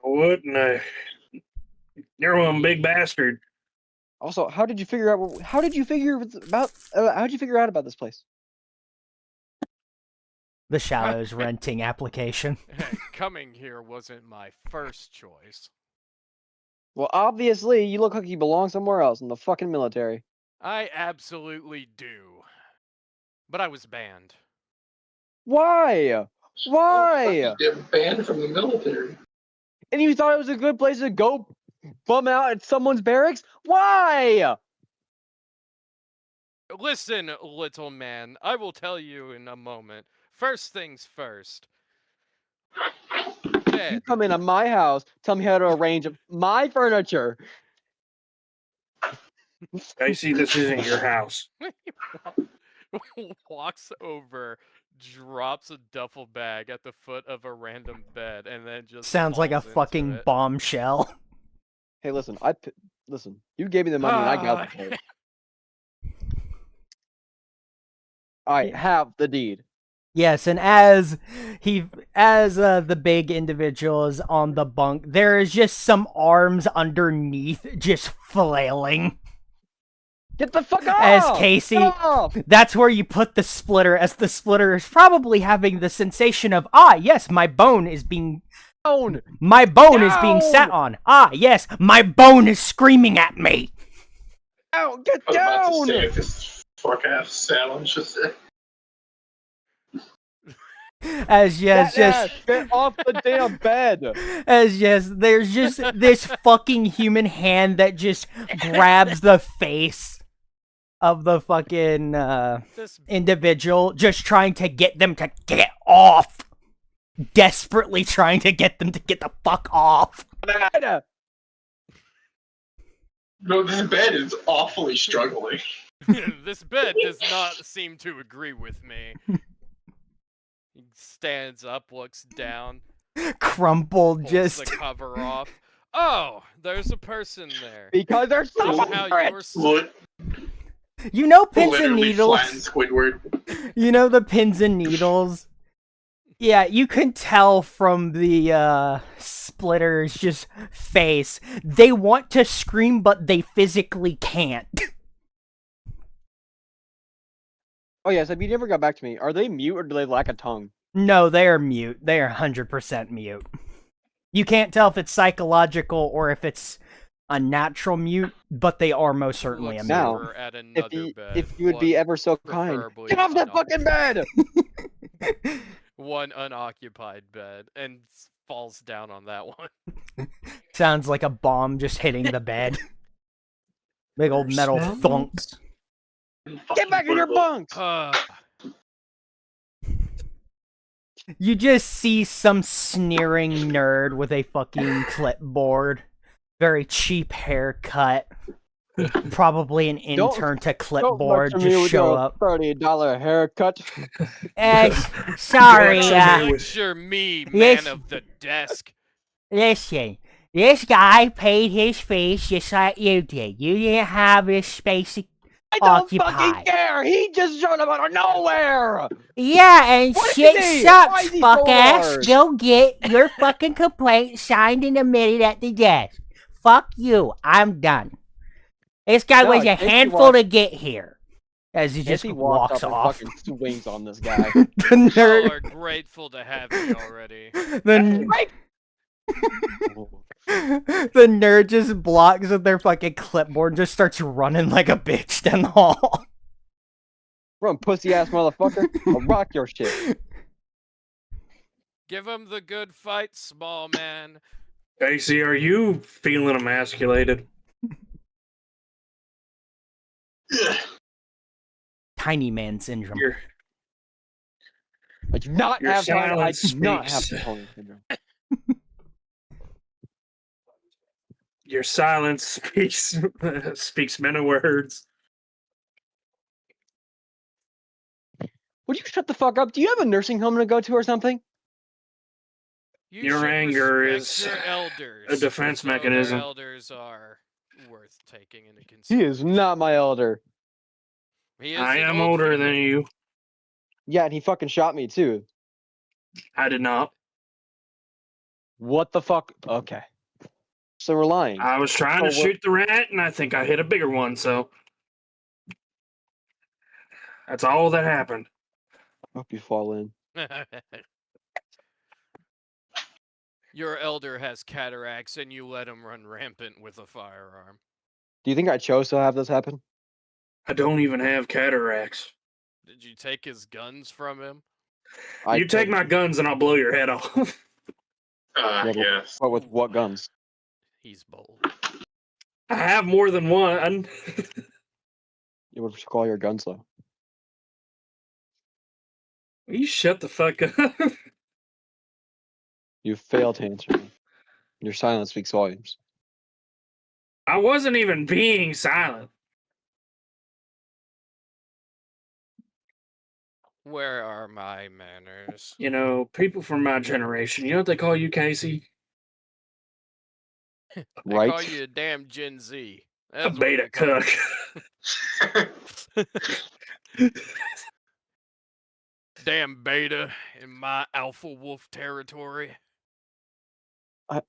What? No. You're one big bastard. Also, how did you figure out? How did you figure out about this place? The Shallows renting application. Coming here wasn't my first choice. Well, obviously, you look like you belong somewhere else in the fucking military. I absolutely do. But I was banned. Why? Why? You get banned from the military. And you thought it was a good place to go bum out at someone's barracks? Why? Listen, little man, I will tell you in a moment. First things first. You Dead. come into my house, tell me how to arrange my furniture. I see this isn't your house. Walks over, drops a duffel bag at the foot of a random bed, and then just Sounds like a falls into fucking it. bombshell. Hey, listen, listen. You gave me the money, and I got the place. I have the deed. Yes, and as the big individual is on the bunk, there is just some arms underneath just flailing. Get the fuck off! As Casey, Get off! that's where you put the splitter, as the splitter is probably having the sensation of, yes, my bone is being Down! sat Down! on. Yes, my bone is screaming at me. down! Get I was about to down! say if this fuck ass Salem just As yes, That just ass, get off the damn bed! as yes, there's just this fucking human hand that just grabs the face of the fucking This individual, just trying to get them to get off. Desperately trying to get them to get the fuck off. Bed! No, this bed is awfully struggling. this bed does not seem to agree with me. He stands up, looks down, Crumpled, pulls just the cover off. Oh, there's a person there. Because there's Somehow someone you're Look, you know pins and literally needles. flatten Squidward. You know the pins and needles. Yeah, you can tell from the splitter's just face. They want to scream, but they physically can't. Oh yes, you never got back to me. Are they mute or do they lack a tongue? No, they are mute. They are 100% mute. You can't tell if it's psychological or if it's a natural mute, but they are most certainly a Looks mute. Now, over at another bed. If you would be one ever so kind, preferably get off that fucking bed! one unoccupied bed and falls down on that one. Sounds like a bomb just hitting the bed. Big old metal thunk. Get back in your bunks! You just see some sneering nerd with a fucking clipboard. Very cheap haircut. Probably an intern to clipboard just show up. $30 haircut. Sorry, Lecture me, man of the desk. listen. This guy paid his fees just like you did. You didn't have this space I don't fucking occupied. care! He just showed up out of nowhere! Yeah, and What shit is he? sucks, Why is he fuck so ass. large? Go get your fucking complaint signed and admitted at the desk. Fuck you. I'm done. This guy No, was a Casey handful walks- to get here. As he just He walks walks up off. and fucking swings on this guy. The Y'all nerd. are grateful to have me already. The nerd just blocks with their fucking clipboard and just starts running like a bitch down the hall. Run, pussy ass motherfucker. I'll rock your shit. Give him the good fight, small man. Casey, are you feeling emasculated? Tiny man syndrome. Your I do not Your have time. I silence do not have speaks. Tony syndrome. your silence speaks many words. Would you shut the fuck up? Do you have a nursing home to go to or something? You Your should anger respect is your elders. a defense so their mechanism. Elders are worth taking into He consideration. is not my elder. He is I an am old older human. than you. Yeah, and he fucking shot me too. I did not. What the fuck? Okay. So we're lying. I was trying to So what- shoot the rat, and I think I hit a bigger one, so that's all that happened. Hope you fall in. Your elder has cataracts, and you let him run rampant with a firearm. Do you think I chose to have this happen? I don't even have cataracts. Did you take his guns from him? You take my guns, and I'll blow your head off. Yeah, but- Yes. But with what guns? He's bold. I have more than one. You would call your guns though. You shut the fuck up. You failed to answer me. Your silence speaks volumes. I wasn't even being silent. Where are my manners? You know, people from my generation, you know what they call you, Casey? They Right? call you a damn Gen Z. A That's what beta they call cuck. you. Damn beta in my alpha wolf territory. I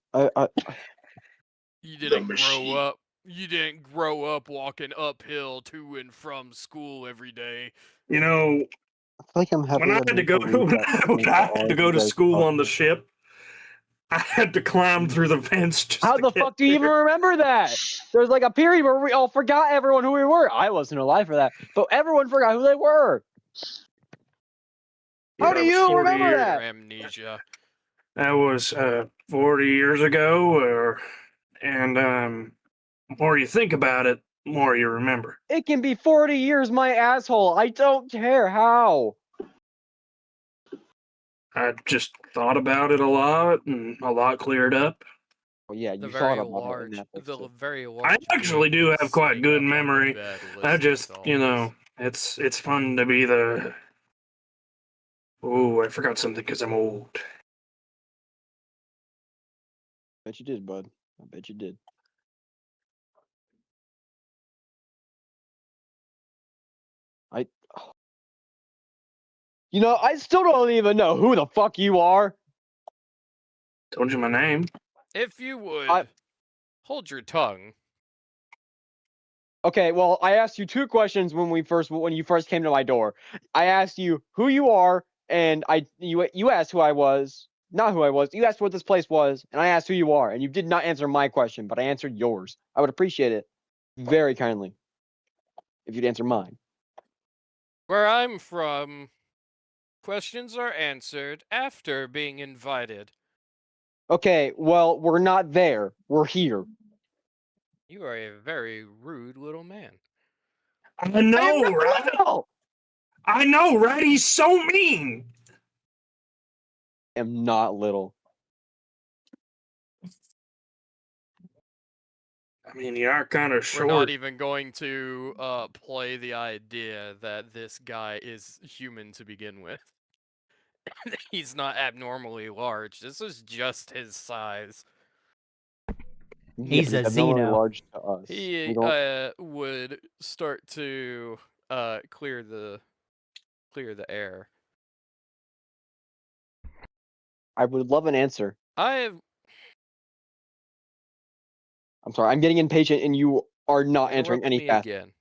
You didn't grow machine. up. You didn't grow up walking uphill to and from school every day. You know, feel like I'm having when I had to go to school on the ship, I had to climb through the vents. Just How to the get fuck do you even there. remember that? There's like a period where we all forgot everyone who we were. I wasn't alive for that, but everyone forgot who they were. Yeah, How do that was you 40 remember years. that? Amnesia. That was 40 years ago, and the more you think about it, the more you remember. It can be 40 years, my asshole. I don't care how. I just thought about it a lot, and a lot cleared up. Well, yeah, The you very thought about it in large, that picture. very I large. actually do being have quite sitting good up on the memory. bed I listening just, to all you this. know, it's fun to be the. Oh, I forgot something because I'm old. Bet you did, bud. I bet you did. You know, I still don't even know who the fuck you are. Told you my name. If you would hold your tongue. Okay, well, I asked you two questions when you first came to my door. I asked you who you are, and you asked who I was, not who I was. You asked what this place was, and I asked who you are, and you did not answer my question, but I answered yours. I would appreciate it very kindly if you'd answer mine. Where I'm from, questions are answered after being invited. Okay, well, we're not there. We're here. You are a very rude little man. I I am know, not right? little! I know, right? He's so mean. I am not little. I mean, you are kind of We're not short. even going to play the idea that this guy is human to begin with. He's not abnormally large. This is just his size. He's a abnormally Xeno. large to us. We He don't- would start to clear the air. I would love an answer. I've I'm sorry. I'm getting impatient, and you are not answering interrupt any me fast. again.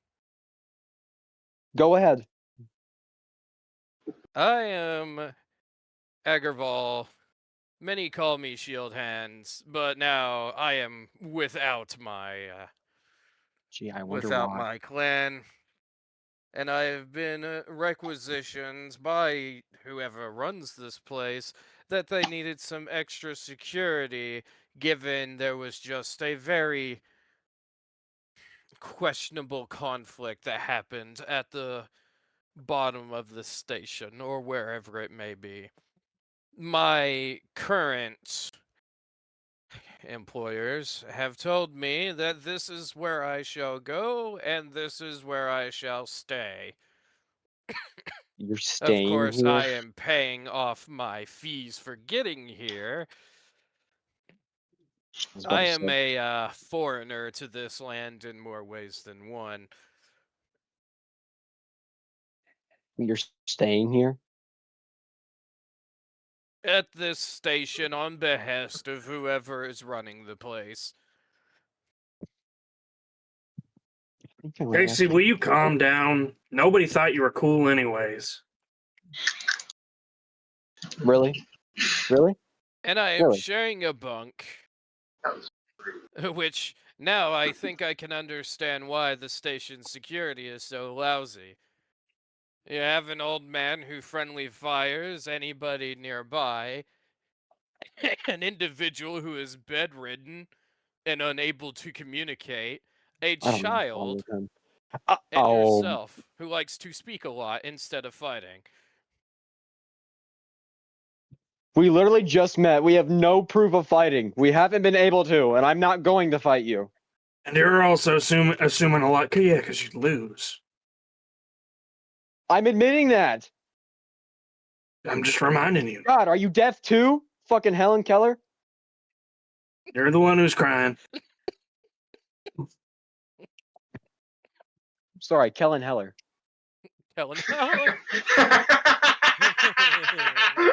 Go ahead. I am Agarval. Many call me Shield Hands, but now I am without my Gee, I wonder why. clan, and I have been requisitioned by whoever runs this place that they needed some extra security, given there was just a very questionable conflict that happened at the bottom of the station or wherever it may be. My current employers have told me that this is where I shall go and this is where I shall stay. You're Of staying course, here. I am paying off my fees for getting here. was about I to am say. a foreigner to this land in more ways than one. You're staying here. At this station on behest of whoever is running the place. I think I might Casey, ask will you calm down? Nobody thought you were cool, anyways. Really? Really? And I am Really? sharing a bunk. That was rude. Which, now I think I can understand why the station's security is so lousy. You have an old man who friendly fires anybody nearby, an individual who is bedridden and unable to communicate, a I don't know what's wrong child, with him. and Oh, yourself, who likes to speak a lot instead of fighting. we literally just met. We have no proof of fighting. We haven't been able to, and I'm not going to fight you. And you're also assuming a lot. Yeah, because you'd lose. I'm admitting that. I'm just reminding you. God, are you deaf too? Fucking Helen Keller? You're the one who's crying. Sorry, Kellen Heller. Helen,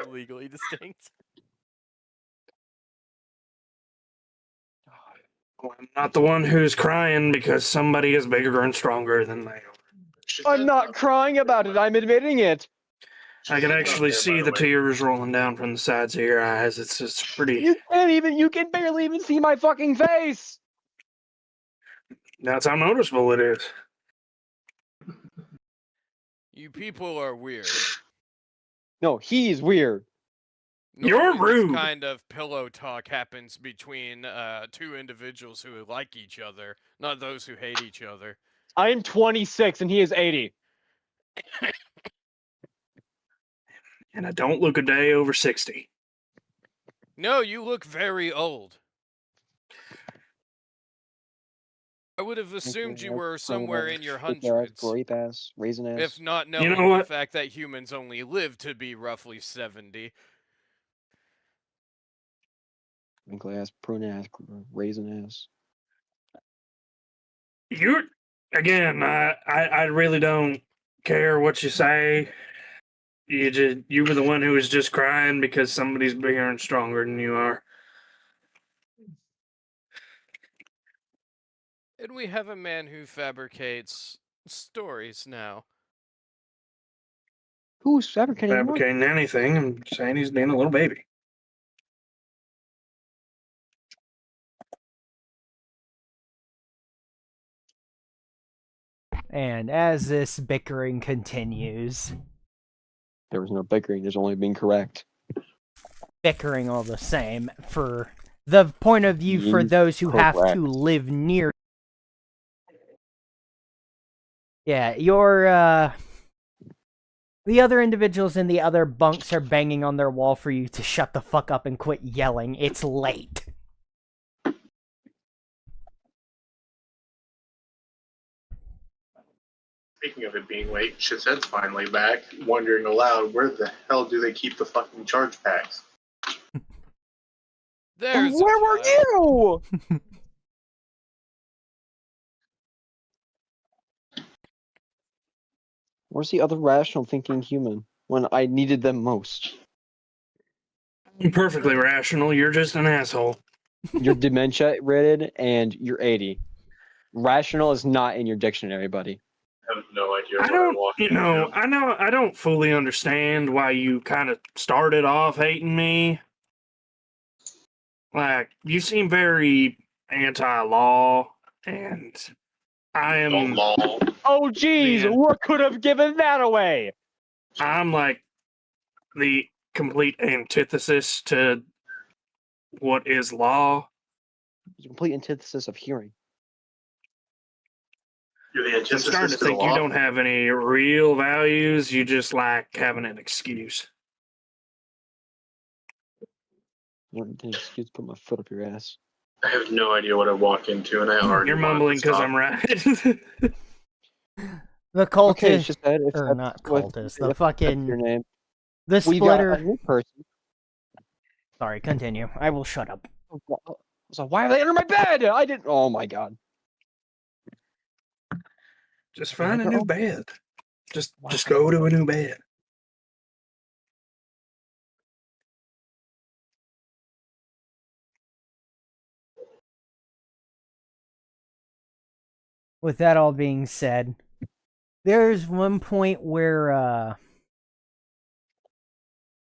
legally distinct. Well, I'm not the one who's crying because somebody is bigger and stronger than they are. I'm not crying about it. I'm admitting it. I can She's actually not there, see by the way. tears rolling down from the sides of your eyes. It's pretty. You can barely even see my fucking face. That's how noticeable it is. You people are weird. No, he's weird. You're Normally, rude. This kind of pillow talk happens between two individuals who like each other, not those who hate each other. I am 26 and he is 80. And I don't look a day over 60. No, you look very old. I would have assumed you were somewhere in your hundreds, Grape ass, raisin ass. if not You knowing know the what? fact that humans only live to be roughly 70. Wrinkly ass, prune ass, raisin ass. You're again. I really don't care what you say. You were the one who was just crying because somebody's bigger and stronger than you are. And we have a man who fabricates stories now. Who's fabricating what? Fabricating anything and saying he's being a little baby. And as this bickering continues, There was no bickering. There's only being correct. bickering all the same, for the point of view for those who have Correct. to live near. Yeah, your the other individuals in the other bunks are banging on their wall for you to shut the fuck up and quit yelling. It's late. Speaking of it being late, Shithead's finally back, wondering aloud, where the hell do they keep the fucking charge packs? There's a Where were child. you? Where's the other rational thinking human when I needed them most? I'm perfectly rational. You're just an asshole. You're dementia ridden and you're 80. Rational is not in your dictionary, buddy. I have no idea I what don't, I walked you know, into. I don't fully understand why you kind of started off hating me. Like, you seem very anti-law, and I am, Law. Oh, geez, Man. what could have given that away? I'm like the complete antithesis to what is law. It's a complete antithesis of hearing. You're the I'm antithesis starting to to the think you law. don't have any real values. You just like having an excuse. You don't need an excuse to put my foot up your ass. I have no idea what I walk into, and I already You're wanted mumbling to because stop. I'm right. The cultist, Okay, it's just that if or that's not what- cultist, if the that's fucking your name. the We got a splitter. new person. Sorry, continue. I will shut up. So why are they under my bed? I didn't. Oh my god. Just find a new bed. Just go to a new bed. With that all being said, there's one point where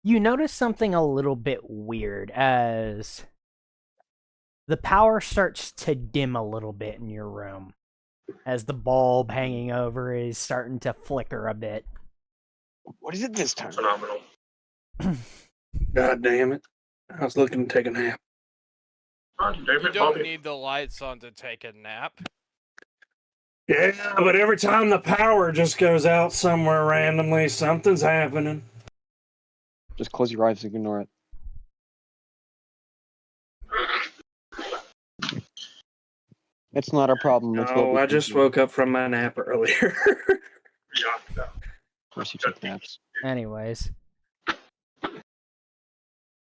you notice something a little bit weird as the power starts to dim a little bit in your room, as the bulb hanging over is starting to flicker a bit. What is it this time? Phenomenal. God damn it. I was looking to take a nap. God damn You it, don't Bobby. need the lights on to take a nap. Yeah, but every time the power just goes out somewhere randomly, something's happening. Just close your eyes and ignore it. It's not a problem. It's what No, we I can just do. woke up from my nap earlier. Yeah, Of course you take naps. Anyways,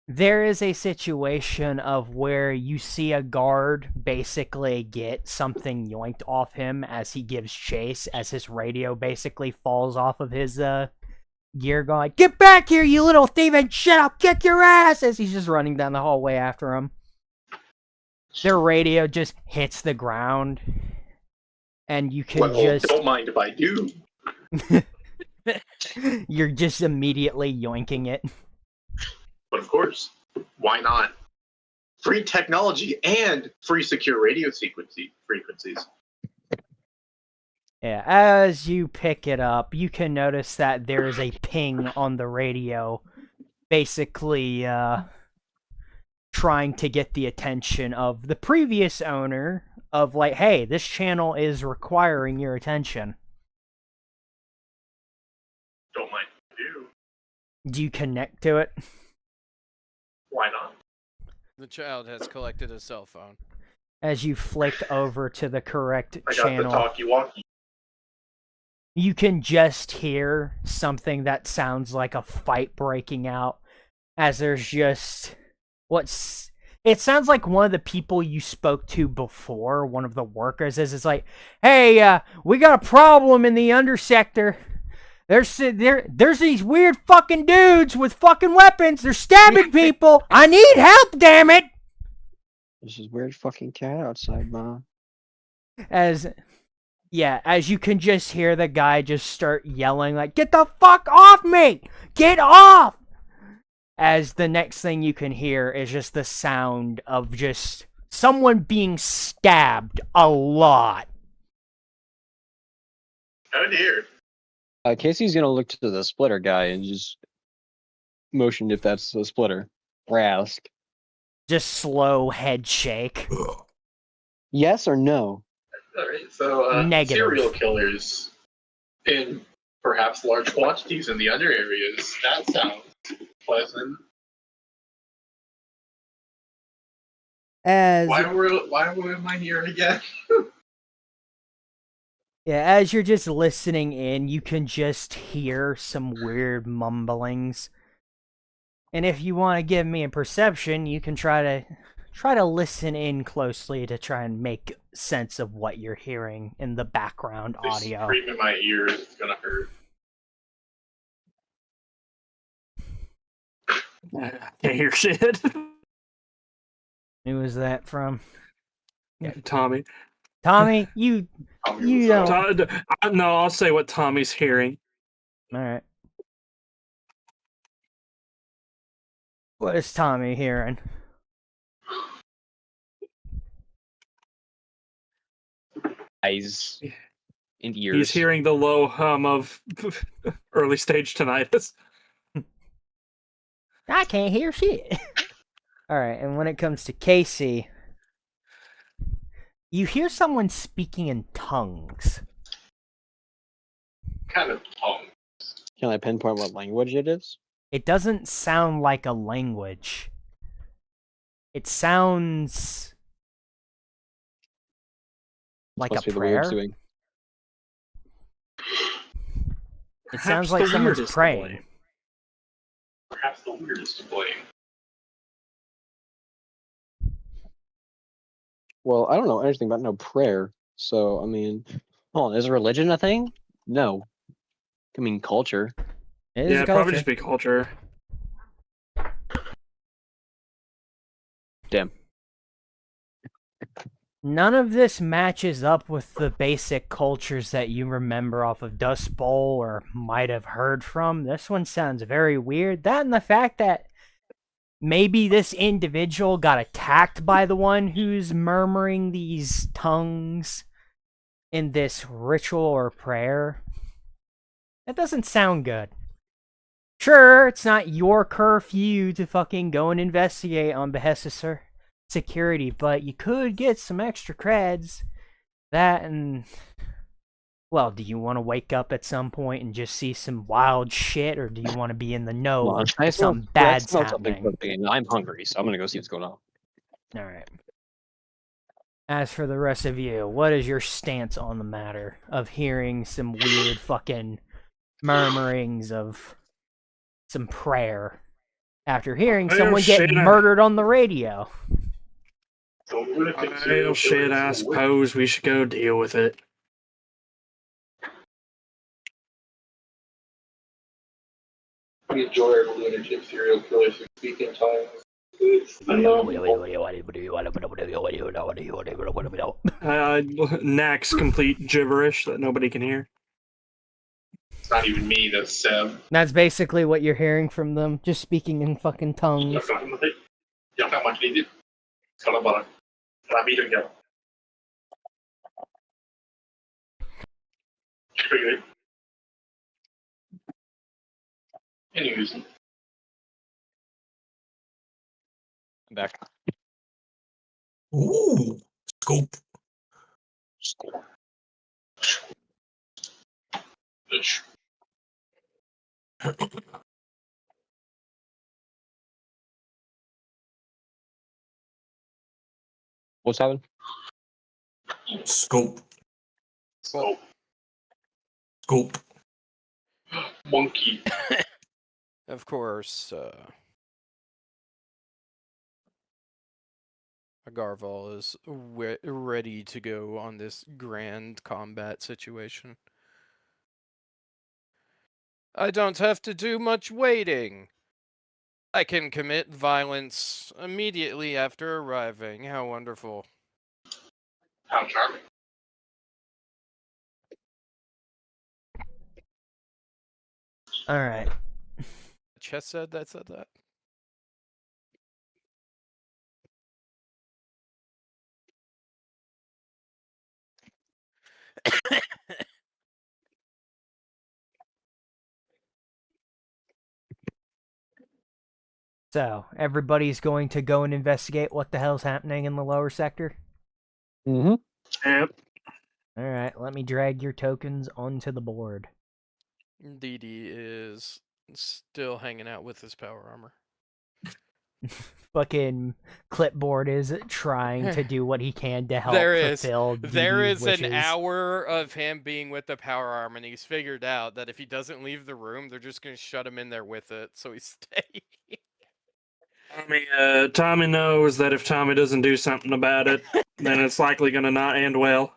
there is a situation of where you see a guard basically get something yoinked off him as he gives chase, as his radio basically falls off of his gear, going, "Get back here, you little thieving shit! I'll kick your ass!" As he's just running down the hallway after him. Their radio just hits the ground, and you can well, just don't mind if I do. You're just immediately yoinking it. But of course, why not? Free technology and free secure radio frequencies. Yeah, as you pick it up, you can notice that there is a ping on the radio, basically trying to get the attention of the previous owner of like, hey, this channel is requiring your attention. Don't mind if you do. Do you connect to it? Why not? The child has collected a cell phone. As you flick over to the correct I got the channel, talkie-walkie. you can just hear something that sounds like a fight breaking out, as there's just it sounds like one of the people you spoke to before, one of the workers, it's like, hey, we got a problem in the undersector. There's these weird fucking dudes with fucking weapons. They're stabbing people. I need help, damn it. There's this weird fucking cat outside, Mom. As you can just hear the guy just start yelling like, get the fuck off me! Get off! As the next thing you can hear is just the sound of just someone being stabbed a lot. Oh dear. Casey's gonna look to the splitter guy and just motion if that's a splitter. Or ask. Just slow head shake. Yes or no? Alright, so Negative. serial killers in perhaps large quantities in the under areas. That sounds pleasant. As Why am I here again? as you're just listening in, you can just hear some weird mumblings. And if you want to give me a perception, you can try to listen in closely to try and make sense of what you're hearing in the background This audio. scream in my ears is gonna hurt. Can't hear shit. Who was that from? Tommy. Tommy, you don't. No, I'll say what Tommy's hearing. Alright. What is Tommy hearing? Eyes and ears. He's hearing the low hum of early stage tinnitus. I can't hear shit. Alright, and when it comes to Casey, you hear someone speaking in tongues. Kind of tongue. Can I pinpoint what language it is? It doesn't sound like a language. It sounds like Must a be the weird prayer. doing. It sounds like someone's praying. Perhaps the weirdest playing. Well, I don't know anything about no prayer, so I mean, hold on, is religion a thing? No. I mean, culture. It is Yeah, a it'd probably culture. just be culture. Damn. None of this matches up with the basic cultures that you remember off of Dust Bowl or might have heard from. This one sounds very weird. That and the fact that maybe this individual got attacked by the one who's murmuring these tongues in this ritual or prayer. That doesn't sound good. Sure, it's not your curfew to fucking go and investigate on behest of security, but you could get some extra creds. That and... Well, do you want to wake up at some point and just see some wild shit, or do you want to be in the know Well, if something bad's something happening? cooking. I'm hungry, so I'm gonna go see what's going on. Alright. As for the rest of you, what is your stance on the matter of hearing some weird fucking murmurings of some prayer after hearing Oh, someone shit, get murdered on the radio? So what if it's Oh serial shit, killers I who suppose we should go deal with it. We enjoy our lunatic serial killers who speak in tongues. Next, complete gibberish that nobody can hear. not even me, that's Seb. That's basically what you're hearing from them, just speaking in fucking tongues. Yang tak did. Kalau barang. Rabi dan jauh. Okay. Anyways. I'm back. Ooh, scope. Fish. What's happening? Scope. Scope. Scope. Monkey. Of course, Garval is ready to go on this grand combat situation. I don't have to do much waiting. I can commit violence immediately after arriving. How wonderful. How charming. Alright. Chess said that said that. So, everybody's going to go and investigate what the hell's happening in the lower sector? Mm-hmm. Yep. Alright, let me drag your tokens onto the board. DD is still hanging out with his power armor. Fucking Clipboard is trying to do what he can to help There is. fulfill There DD's is wishes. an hour of him being with the power arm, and he's figured out that if he doesn't leave the room, they're just going to shut him in there with it, so he's staying. Tommy knows that if Tommy doesn't do something about it, then it's likely going to not end well.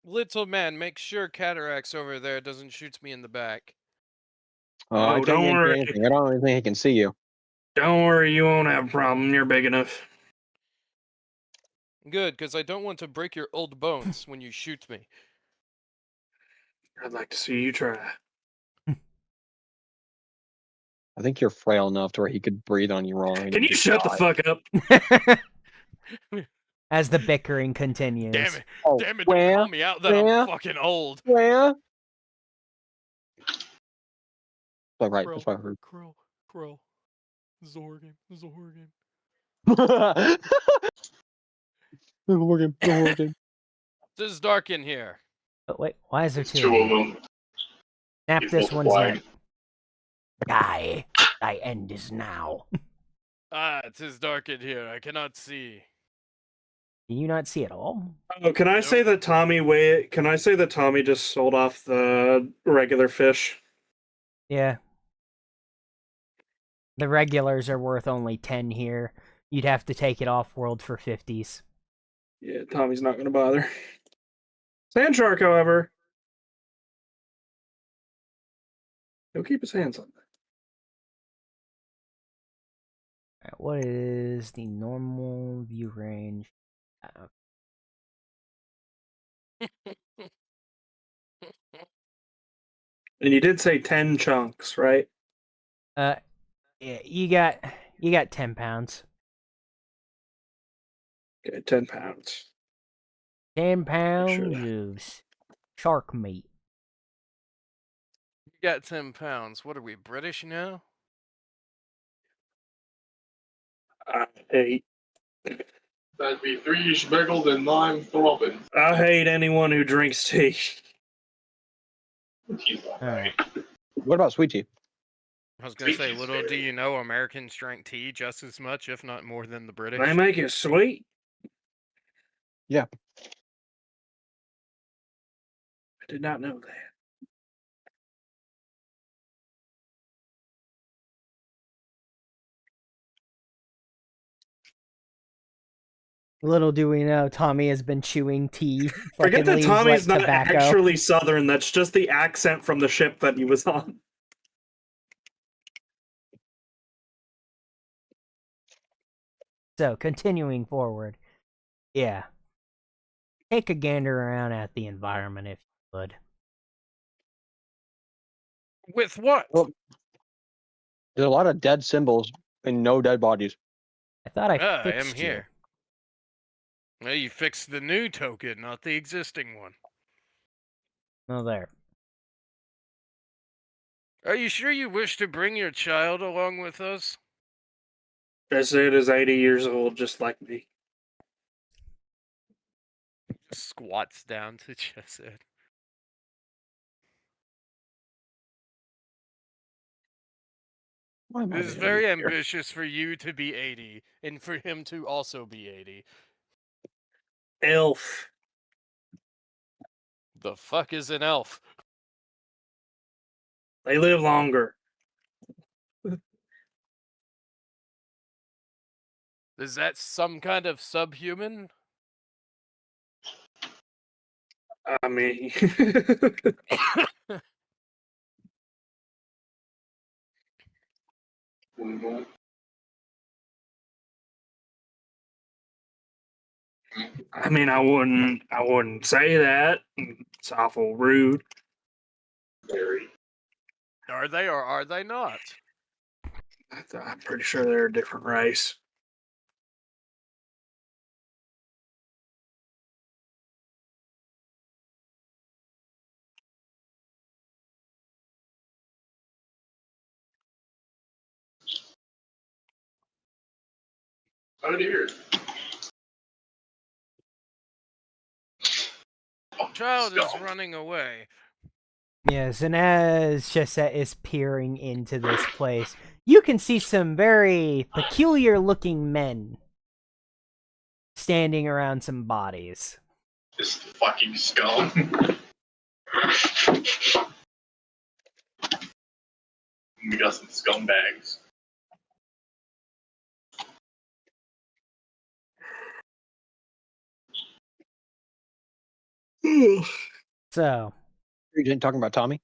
Little man, make sure Cataract's over there doesn't shoot me in the back. I Oh, can't don't do worry. anything. I don't even think he can see you. Don't worry, you won't have a problem. You're big enough. Good, because I don't want to break your old bones when you shoot me. I'd like to see you try. I think you're frail enough to where he could breathe on you wrong. and Can you'd you just shut the die. fuck up? As the bickering continues. Damn it. Oh, Damn it, where? don't call me out that Where? I'm fucking old. Where? That's right. Krill, That's what I heard. Krill. Zorgan. Zorgan. It is dark in here. But wait, why is there It's two? two of of them? them. Snap He's this one's multiplying. neck. Die. Thy end is now. Ah, it is dark in here. I cannot see. Do you not see it all? Oh, can I Nope. say that Can I say that Tommy just sold off the regular fish? Yeah. The regulars are worth only 10 here. You'd have to take it off world for 50s. Yeah, Tommy's not going to bother. Sand shark, however, he'll keep his hands on that. Alright, what is the normal view range? And you did say 10 chunks, right? Yeah, you got 10 pounds. Okay, 10 pounds. 10 Sure. pounds of shark meat. You got 10 pounds. What are we, British now? I hate. That'd be 3 schmeggled and 9 throbbing. I hate anyone who drinks tea. He's all Alright. right. What about Sweet Tea? I was going to Sweet say, tea's little do very- you know, Americans drink tea just as much, if not more than the British. They make it sweet. Yeah. I did not know that. Little do we know, Tommy has been chewing tea. Forget Fucking that leaves Tommy's like not tobacco. actually Southern. That's just the accent from the ship that he was on. So, continuing forward. Yeah. take a gander around at the environment if you would. With what? Well, there's a lot of dead symbols and no dead bodies. I thought I I fixed am here. Well, you fixed the new token, not the existing one. you. Oh, there. Are you sure you wish to bring your child along with us? Jessid is 80 years old, just like me. Squats down to Jessid. Why am I It is the very idiot here? ambitious for you to be 80, and for him to also be 80. Elf. The fuck is an elf? They live longer. Is that some kind of subhuman? I mean, Mhm. I wouldn't say that. It's awful rude. Very. Are they or are they not? I'm pretty sure they're a different race. Oh dear. Oh, Child is skull. running away. Yes, and as Chesette is peering into this place, you can see some very peculiar looking men standing around some bodies. This fucking scum. We got some scumbags. So, You didn't talking about Tommy?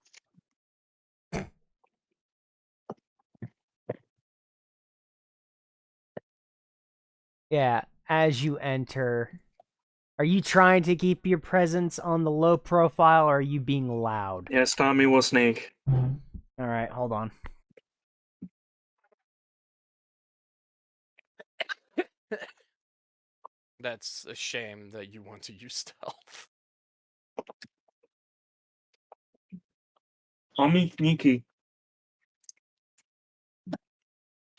yeah, as you enter, are you trying to keep your presence on the low profile or are you being loud? Yes, Tommy will sneak. Alright, hold on. That's a shame that you want to use stealth. Tommy sneaky.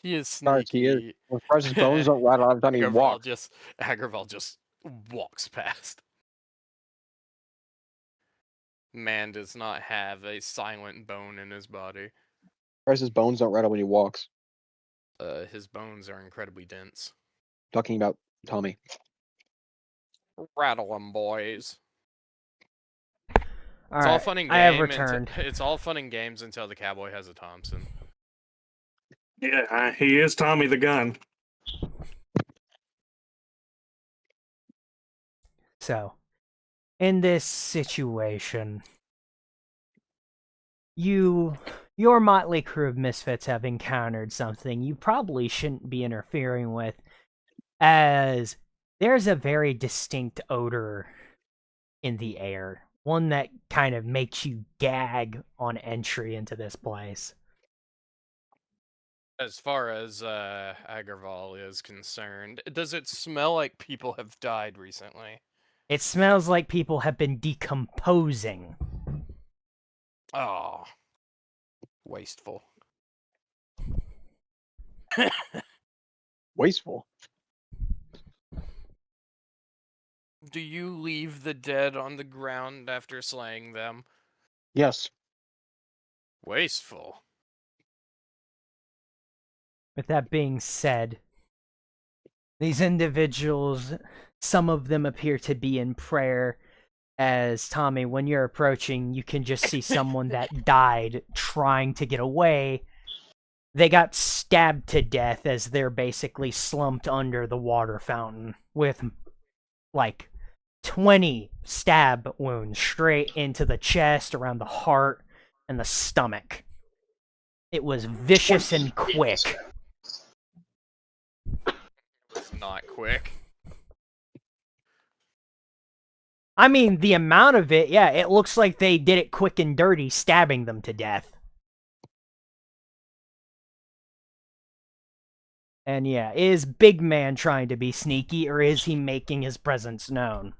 He is Sorry, he is. sneaky. When Price's bones don't rattle every time he walks. Agravall just walks past. Man does not have a silent bone in his body. Price's bones don't rattle when he walks. His bones are incredibly dense. Talking about Tommy. Rattle 'em, boys. All It's all right, fun and I have game returned. It's all fun and games until the cowboy has a Thompson. Yeah, he is Tommy the gun. So, in this situation, your motley crew of misfits have encountered something you probably shouldn't be interfering with, as there's a very distinct odor in the air. One that kind of makes you gag on entry into this place. As far as Agravall is concerned, does it smell like people have died recently? It smells like people have been decomposing. Oh. Wasteful. Wasteful. Do you leave the dead on the ground after slaying them? Yes. Wasteful. With that being said, these individuals, some of them appear to be in prayer, as Tommy, when you're approaching, you can just see someone that died trying to get away. They got stabbed to death as they're basically slumped under the water fountain with, like, 20 stab wounds straight into the chest, around the heart, and the stomach. It was vicious and quick. It's not quick. I mean, the amount of it, yeah, it looks like they did it quick and dirty, stabbing them to death. And yeah, is Big Man trying to be sneaky, or is he making his presence known?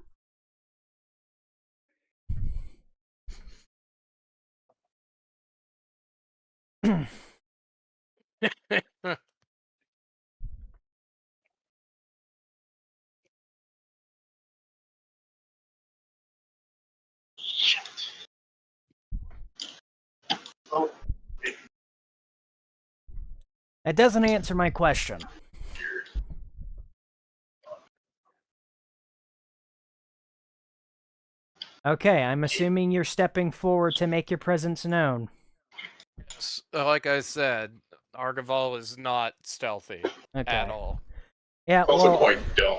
Oh, That doesn't answer my question. Okay, I'm assuming you're stepping forward to make your presence known. Like I said, Argaval is not stealthy Okay. at all. Yeah, also well, quite dumb.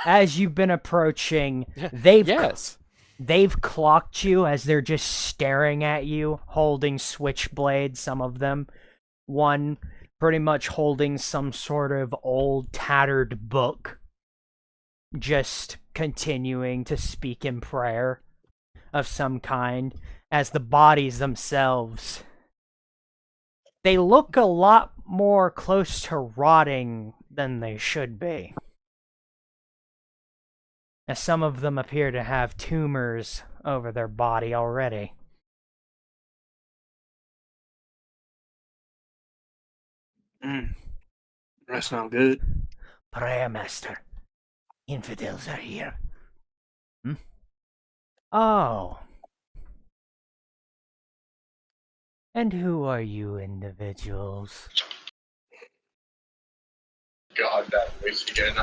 as you've been approaching, they've Yes. they've clocked you as they're just staring at you, holding switchblades, some of them. One pretty much holding some sort of old tattered book, just continuing to speak in prayer of some kind, as the bodies themselves, they look a lot more close to rotting than they should be, as some of them appear to have tumors over their body already. That's not good. Prayer Master, infidels are here. Oh. And who are you individuals? God, that voice again.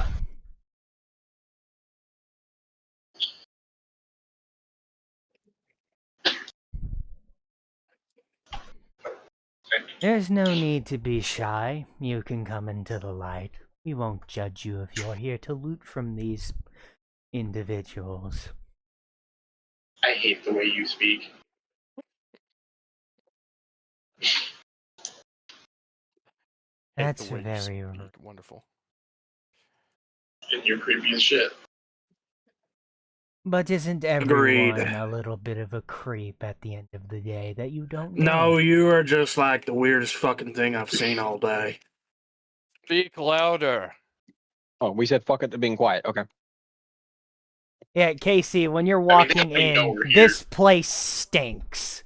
There's no need to be shy. You can come into the light. We won't judge you if you're here to loot from these individuals. I hate the way you speak. That's The way you very speak, wonderful. And you're creepy as shit. But isn't Agreed. everyone a little bit of a creep at the end of the day that you don't No, know? you are just like the weirdest fucking thing I've seen all day. Speak louder. Oh, we said fuck it to being quiet. Okay. Yeah, Casey, when you're I mean, walking they know in, we're here. this place stinks.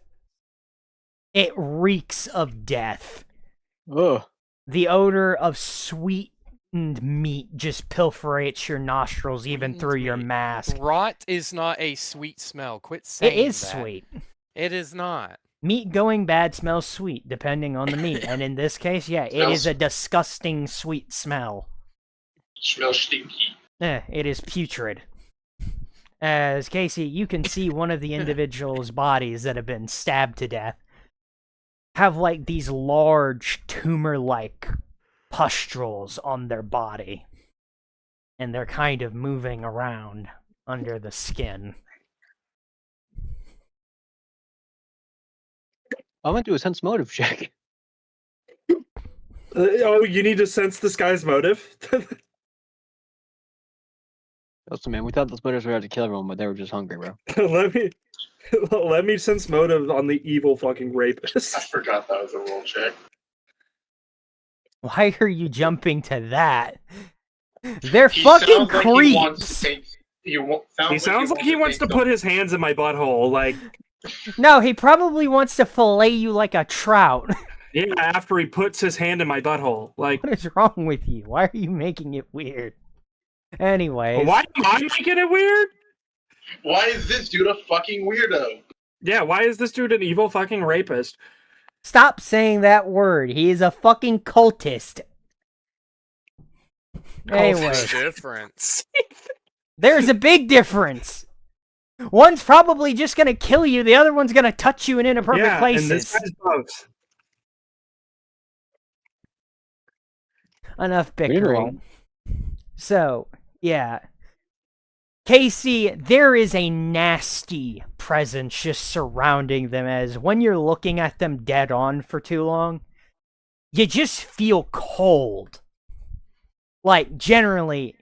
It reeks of death. Ugh. The odor of sweetened meat just pilferates your nostrils even Sweetened through your meat. mask. Rot is not a sweet smell. Quit It saying is that. sweet. It is not. Meat going bad smells sweet, depending on the meat. And in this case, yeah, it is a disgusting sweet smell. Smells stinky. It is putrid. As Casey, you can see one of the individual's bodies that have been stabbed to death have like these large tumor-like pustules on their body. And they're kind of moving around under the skin. I'm gonna do a sense motive check. Oh, you need to sense this guy's motive? Listen, man, we thought those motives were out to kill everyone, but they were just hungry, bro. let me sense motive on the evil fucking rapist. I forgot that was a roll check. Why are you jumping to that? They're He fucking sounds like he wants creeps! to take. He sounds like he wants to put his hands in my butthole, like, No, he probably wants to fillet you like a trout. yeah, after he puts his hand in my butthole. Like, What is wrong with you? Why are you making it weird? Anyways. why am I making it weird? Why is this dude a fucking weirdo? Yeah, why is this dude an evil fucking rapist? Stop saying that word. He is a fucking cultist. Anyway, What's the difference? there's a big difference. One's probably just gonna kill you, the other one's gonna touch you in inappropriate Yeah, places. and this guy's both. Enough Leave it bickering. alone. So, yeah. Casey, there is a nasty presence just surrounding them, as when you're looking at them dead on for too long, you just feel cold. Like, generally,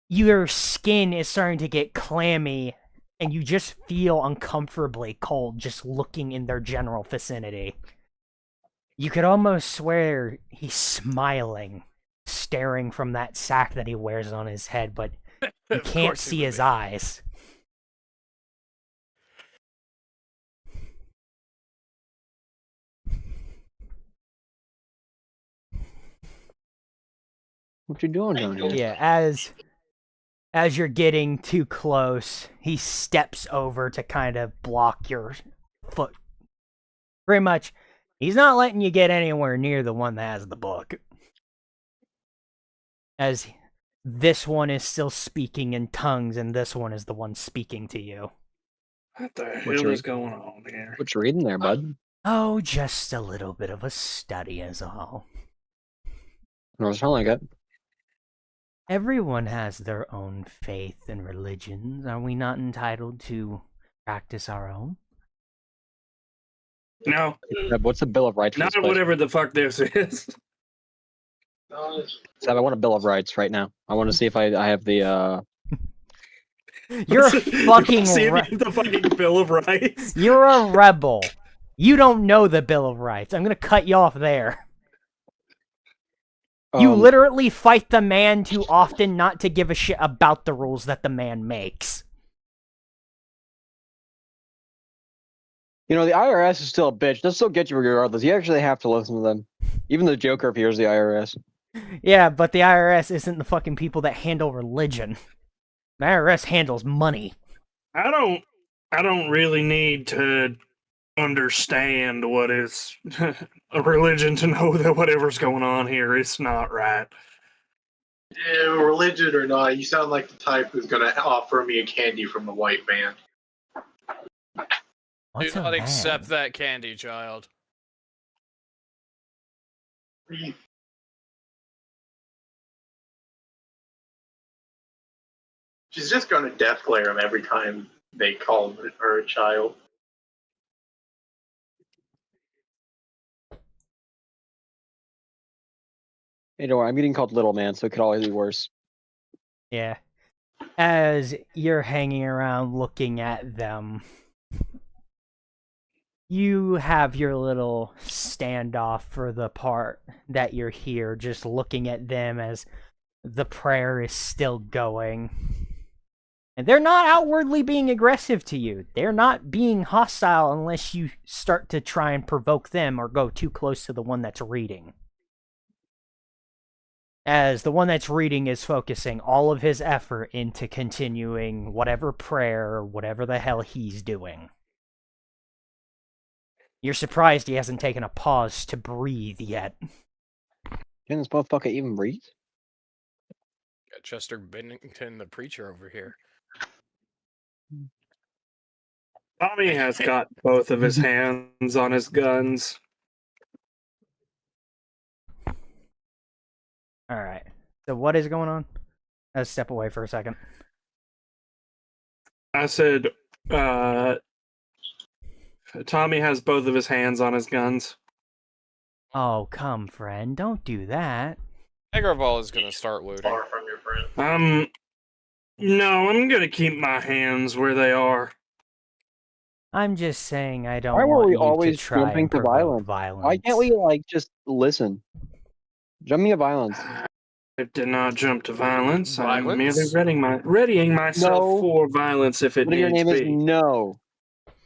your skin is starting to get clammy and you just feel uncomfortably cold just looking in their general vicinity. You could almost swear he's smiling, staring from that sack that he wears on his head, but you Of can't course he see would his be. eyes. What you doing down here? Yeah, as you're getting too close, he steps over to kind of block your foot. Pretty much, he's not letting you get anywhere near the one that has the book. As this one is still speaking in tongues, and this one is the one speaking to you. What the What hell you- is going on here? What you reading there, bud? Oh, just a little bit of a study is all. No, it's not like it. Everyone has their own faith and religions. Are we not entitled to practice our own? No, What's the Bill of Rights for not this place? whatever the fuck this is. Seb, I want a Bill of Rights right now. I want to see if I have the You're a fucking See if you have the fucking Bill of Rights. You're a rebel. You don't know the Bill of Rights. I'm gonna cut you off there. You literally fight the man too often not to give a shit about the rules that the man makes. You know, the IRS is still a bitch. They'll still get you regardless. You actually have to listen to them. Even the Joker appears the IRS. Yeah, but the IRS isn't the fucking people that handle religion. The IRS handles money. I don't really need to understand what is a religion to know that whatever's going on here is not right. Yeah, religion or not, you sound like the type who's going to offer me a candy from the white van. What's Do a not van? accept that candy, child. She's just going to death glare him every time they call her a child. Hey, don't worry, I'm getting called Little Man, so it could always be worse. Yeah. As you're hanging around looking at them, you have your little standoff for the part that you're here, just looking at them as the prayer is still going. And they're not outwardly being aggressive to you. They're not being hostile unless you start to try and provoke them or go too close to the one that's reading. As the one that's reading is focusing all of his effort into continuing whatever prayer or whatever the hell he's doing. You're surprised he hasn't taken a pause to breathe yet. Can this motherfucker even breathe? Got Chester Bennington, the preacher, over here. Tommy has got both of his hands on his guns. Alright. So what is going on? Let's step away for a second. I said, Tommy has both of his hands on his guns. Oh, come, friend. Don't do that. Agraball is going to start looting. Far from your friend. No, I'm gonna keep my hands where they are. I'm just saying I don't Why were want we you to always try jumping and to provoke violence? Why can't we, like, just listen? Jumping to violence. I did not jump to violence. I'm merely Violence? readying myself No. for violence if it What if your needs name is be. No?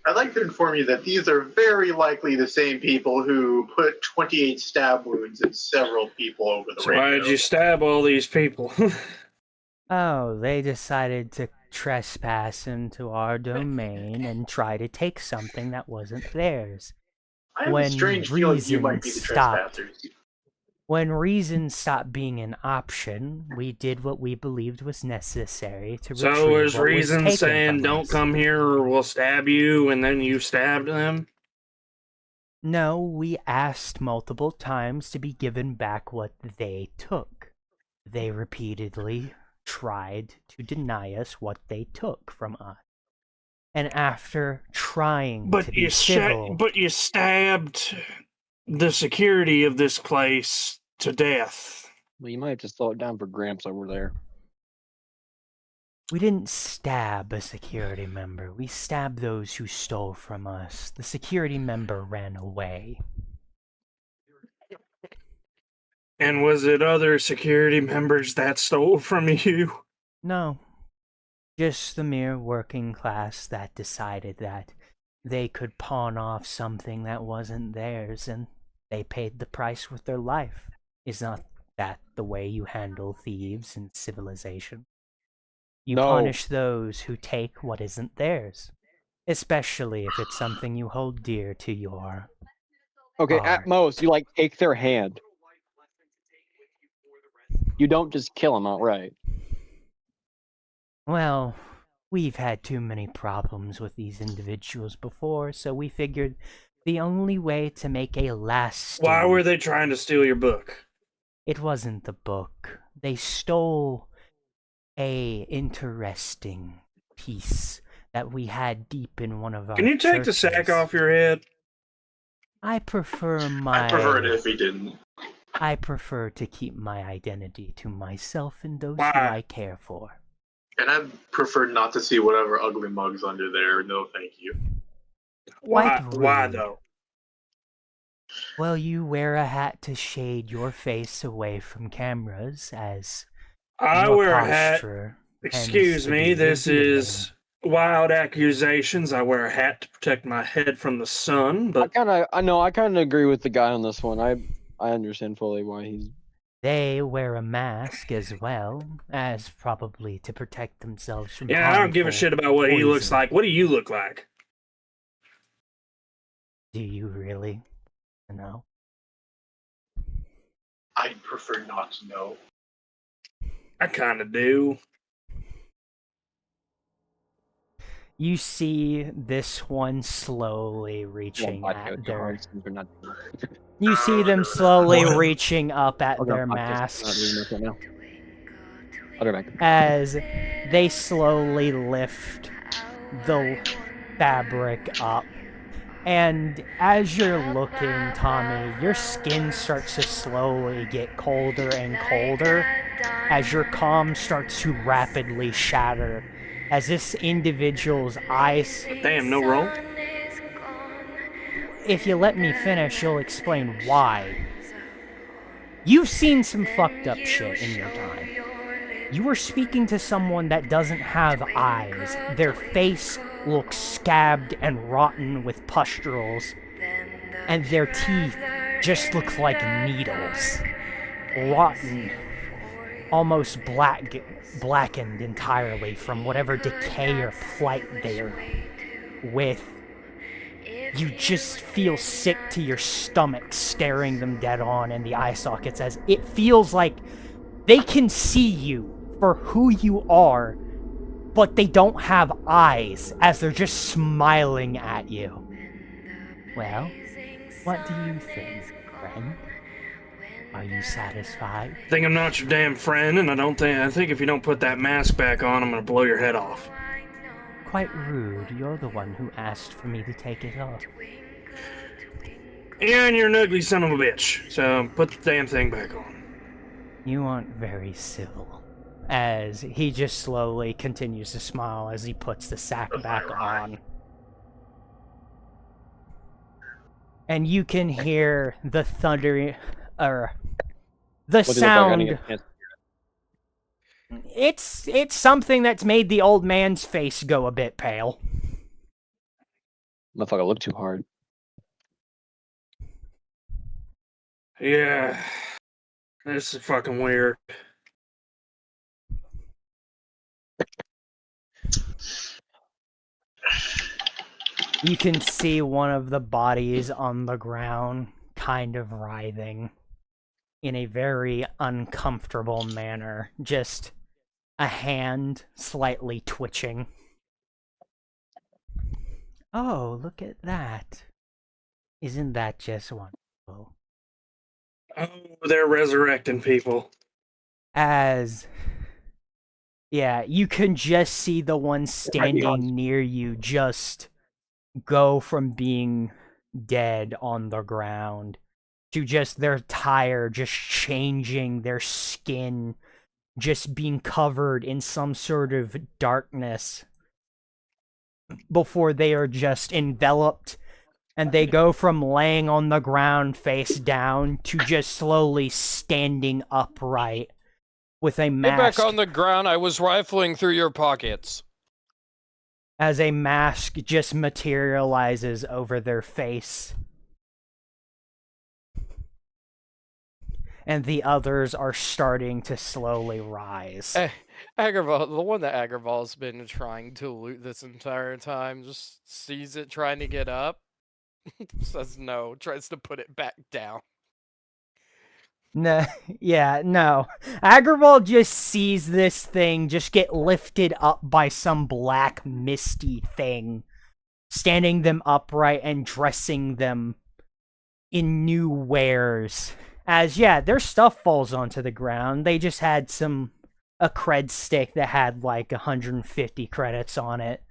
I'd like to inform you that these are very likely the same people who put 28 stab wounds in several people over the So why radio. did you stab all these people? Oh, they decided to trespass into our domain and try to take something that wasn't theirs. I have a when strange feeling you might be the reason stopped. trespassers. When reason stopped being an option, we did what we believed was necessary to retrieve So is what was reason taken saying from don't us. come here or we'll stab you, and then you stabbed them? No, we asked multiple times to be given back what they took. They repeatedly tried to deny us what they took from us. And after trying to be civil... But you stabbed the security of this place to death. Well, you might have to slow it down for Gramps over there. We didn't stab a security member. We stabbed those who stole from us. The security member ran away. And was it other security members that stole from you? No. Just the mere working class that decided that they could pawn off something that wasn't theirs, and they paid the price with their life. Is not that the way you handle thieves in civilization? You No. punish those who take what isn't theirs, especially if it's something you hold dear to your Okay, heart. at most, you like take their hand. You don't just kill them outright. Well, we've had too many problems with these individuals before, so we figured the only way to make a lasting... Why were they trying to steal your book? It wasn't the book. They stole a interesting piece that we had deep in one of our Can you take the sack churches. off your head? I prefer my... I'd prefer it if he didn't. I prefer to keep my identity to myself and those Why? who I care for. And I'd prefer not to see whatever ugly mug's under there. No, thank you. Why? Quite Why rude. though? Well, you wear a hat to shade your face away from cameras, as I your wear a hat. posture Excuse tends to me, be this revealing. is wild accusations. I wear a hat to protect my head from the sun, but I kind of agree with the guy on this one. I understand fully why he's. They wear a mask as well, as probably to protect themselves from yeah, I don't give a harmful shit about what he looks poison. like. What do you look like? Do you really? No. I'd prefer not to know. I kind of do. You see this one slowly reaching at their... You see them slowly What? reaching up at their masks as they slowly lift the fabric up. And as you're looking, Tommy, your skin starts to slowly get colder and colder as your comm starts to rapidly shatter, as this individual's eyes... Damn, no roll? If you let me finish, you'll explain why. You've seen some fucked up shit in your time. You were speaking to someone that doesn't have eyes. Their face looks scabbed and rotten with pustules, and their teeth just look like needles. Rotten, almost blackened entirely from whatever decay or plight they're with. You just feel sick to your stomach staring them dead on in the eye sockets, as it feels like they can see you for who you are, but they don't have eyes, as they're just smiling at you. Well, what do you think, friend? Are you satisfied? I think I'm not your damn friend, and I think if you don't put that mask back on, I'm gonna blow your head off. Quite rude. You're the one who asked for me to take it off. Yeah, and you're an ugly son of a bitch, so put the damn thing back on. You aren't very civil. As he just slowly continues to smile as he puts the sack back on. And you can hear the thunder, the sound. It's something that's made the old man's face go a bit pale. Motherfucker, look too hard. Yeah, this is fucking weird. You can see one of the bodies on the ground kind of writhing in a very uncomfortable manner. Just a hand slightly twitching. Oh, look at that. Isn't that just wonderful? Oh, they're resurrecting people. Yeah, you can just see the one standing near you just go from being dead on the ground to just their tire just changing, their skin just being covered in some sort of darkness before they are just enveloped, and they go from laying on the ground face down to just slowly standing upright with a Get back mask on the ground. I was rifling through your pockets. as a mask just materializes over their face. And the others are starting to slowly rise. Agravol, the one that Agravol has been trying to loot this entire time, just sees it trying to get up, says no, tries to put it back down. No, yeah, no. Agravol just sees this thing just get lifted up by some black misty thing, standing them upright and dressing them in new wares. As, yeah, their stuff falls onto the ground. They just had a cred stick that had like 150 credits on it.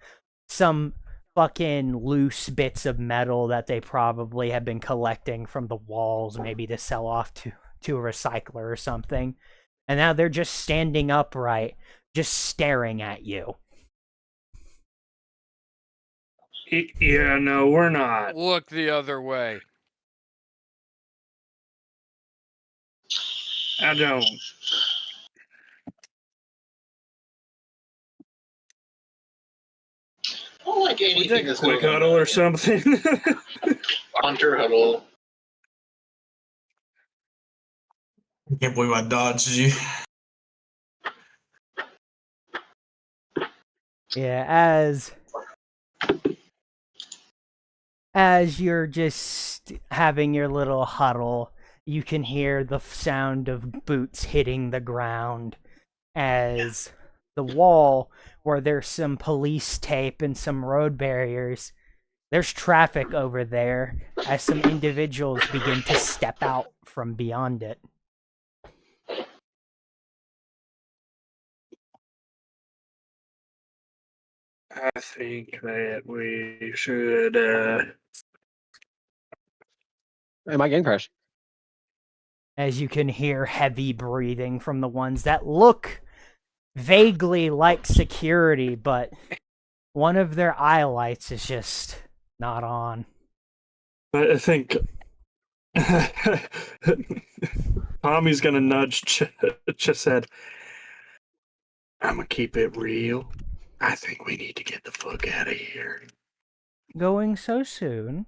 Some fucking loose bits of metal that they probably have been collecting from the walls, maybe to sell off to a recycler or something. And now they're just standing upright, just staring at you. Yeah, no, we're not. Look the other way. I don't. I don't like We anything take a that's quick going on huddle or here. something. Hunter huddle. I can't believe I dodged you. Yeah, as you're just having your little huddle, you can hear the sound of boots hitting the ground as the wall where there's some police tape and some road barriers. There's traffic over there as some individuals begin to step out from beyond it. I think that we should. Hey, my game crashed. As you can hear heavy breathing from the ones that look vaguely like security, but one of their eye lights is just not on. I think Tommy's gonna nudge Chesed. I'm gonna keep it real. I think we need to get the fuck out of here. Going so soon?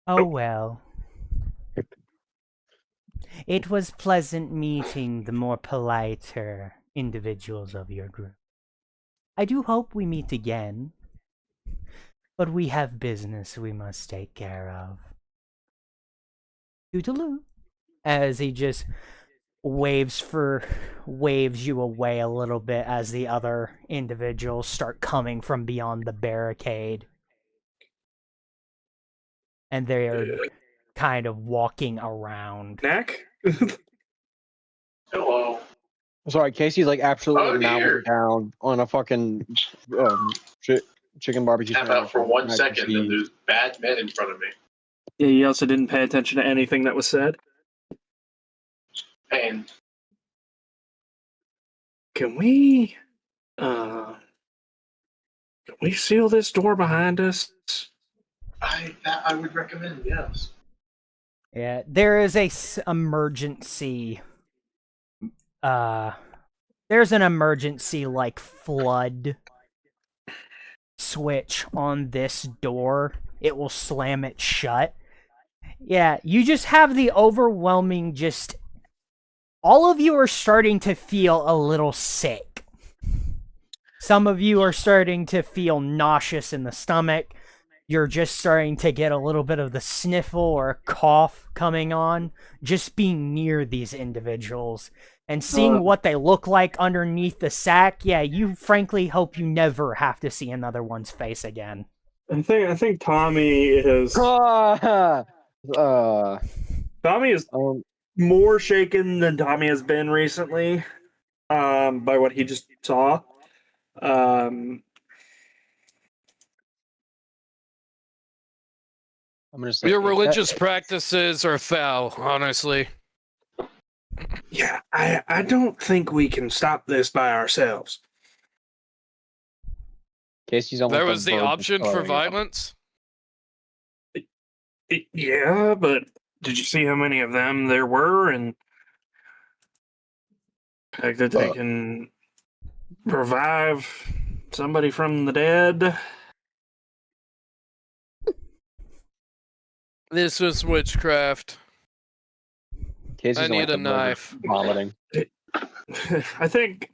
Oh well. It was pleasant meeting the more politer individuals of your group. I do hope we meet again, but we have business we must take care of. Toodaloo. As he just waves you away a little bit as the other individuals start coming from beyond the barricade. And they are kind of walking around. Knack? Hello. Sorry, Casey's like absolutely Oh, dear. mowing down on a fucking chicken barbecue. Tap out for sandwich. 1 Mac and second, and cheese. there's bad men in front of me. Yeah, he also didn't pay attention to anything that was said. And Can we seal this door behind us? I would recommend, yes. Yeah, there is a emergency. There's an emergency like flood switch on this door. It will slam it shut. Yeah, you just have the overwhelming just. All of you are starting to feel a little sick. Some of you are starting to feel nauseous in the stomach. You're just starting to get a little bit of the sniffle or cough coming on, just being near these individuals. And seeing what they look like underneath the sack, yeah, you frankly hope you never have to see another one's face again. I think Tommy is Ah, Tommy is more shaken than Tommy has been recently, by what he just saw. I'm gonna say Your religious practices are foul, honestly. Yeah, I don't think we can stop this by ourselves. Casey's on There like, was the verge of option for throwing up. violence. Yeah, but did you see how many of them there were? And the fact that they can revive somebody from the dead. This was witchcraft. Casey's I on, need like, a the verge of knife. vomiting. I think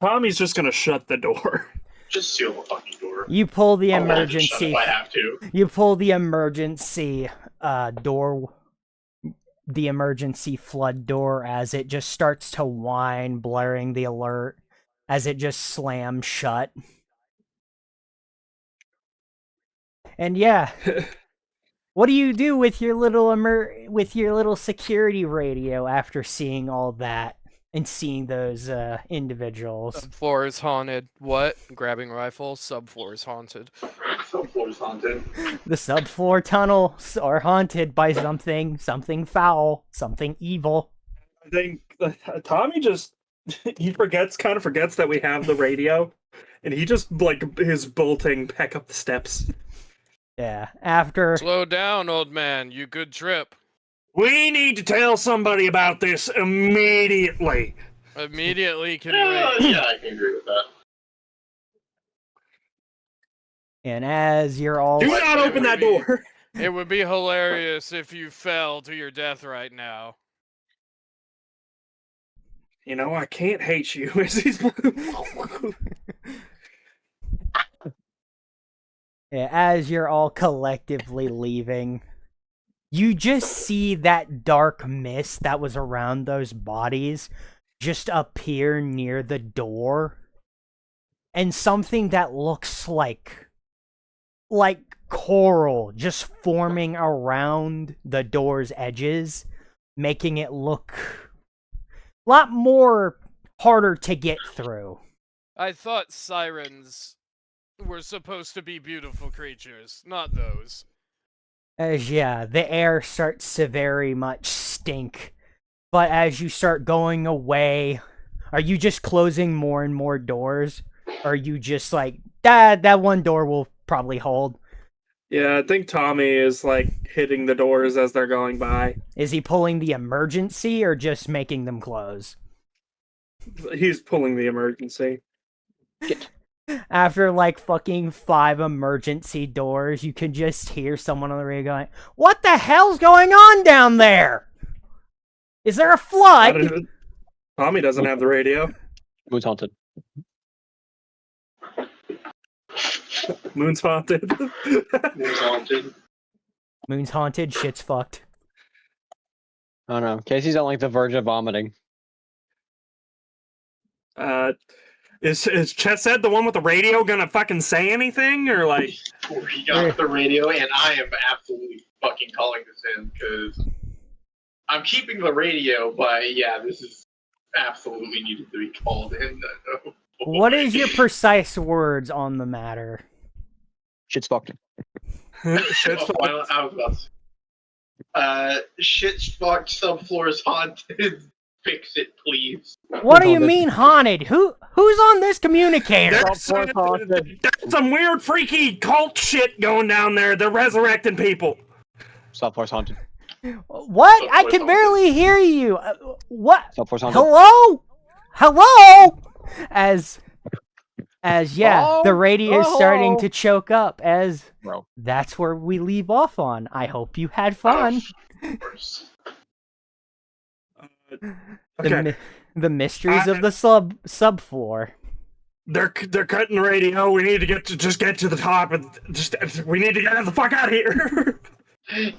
Tommy's just gonna shut the door. Just seal the fucking door. You pull the I'll let it shut emergency. if I have to. You pull the emergency door, the emergency flood door, as it just starts to whine, blaring the alert as it just slams shut. And yeah, what do you do with your little security radio after seeing all that and seeing those individuals? Subfloor is haunted. What? Grabbing rifle. Subfloor is haunted. Subfloor's haunted. The subfloor tunnels are haunted by something foul, something evil. I think Tommy just kind of forgets that we have the radio, and he just like is bolting back up the steps. Yeah, after Slow down, old man. You good trip. We need to tell somebody about this immediately. Immediately can Yeah, wait. I can agree with that. and as you're all Do not open that door. It would be hilarious if you fell to your death right now. You know, I can't hate you. As he's Yeah, as you're all collectively leaving, you just see that dark mist that was around those bodies just appear near the door. And something that looks like coral just forming around the door's edges, making it look a lot more harder to get through. I thought sirens were supposed to be beautiful creatures, not those. As yeah, the air starts to very much stink. But as you start going away, are you just closing more and more doors? Or are you just like, that one door will probably hold? Yeah, I think Tommy is like hitting the doors as they're going by. Is he pulling the emergency or just making them close? He's pulling the emergency. After like fucking 5 emergency doors, you can just hear someone on the radio going, "What the hell's going on down there? Is there a flood?" Tommy doesn't have the radio. Moon's haunted. Moon's haunted. Moon's haunted. Moon's haunted, shit's fucked. I don't know. Casey's on like the verge of vomiting. Is Chesed the one with the radio gonna fucking say anything, or like? He got the radio, and I am absolutely fucking calling this in because I'm keeping the radio, but yeah, this is absolutely needed to be called in. What is your precise words on the matter? Shit's fucked. Shit's fucked. I was about to. Shit's fucked. Subfloor is haunted. Fix it, please. What do you mean haunted? Who's on this communicator? There's some weird, freaky cult shit going down there. They're resurrecting people. Subfloor's haunted. What? I can barely hear you. What? Subfloor's haunted. Hello? Hello? As yeah, the radio is starting to choke up as Bro. that's where we leave off on. I hope you had fun. Okay. The mysteries of the subfloor. They're cutting the radio. We need to get to the top, and we need to get the fuck out of here.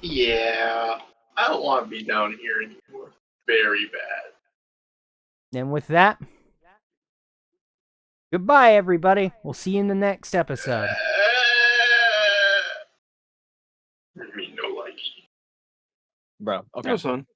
Yeah, I don't want to be down here anymore. Very bad. And with that, goodbye, everybody. We'll see you in the next episode. Me no likey. Bro, okay. That was fun.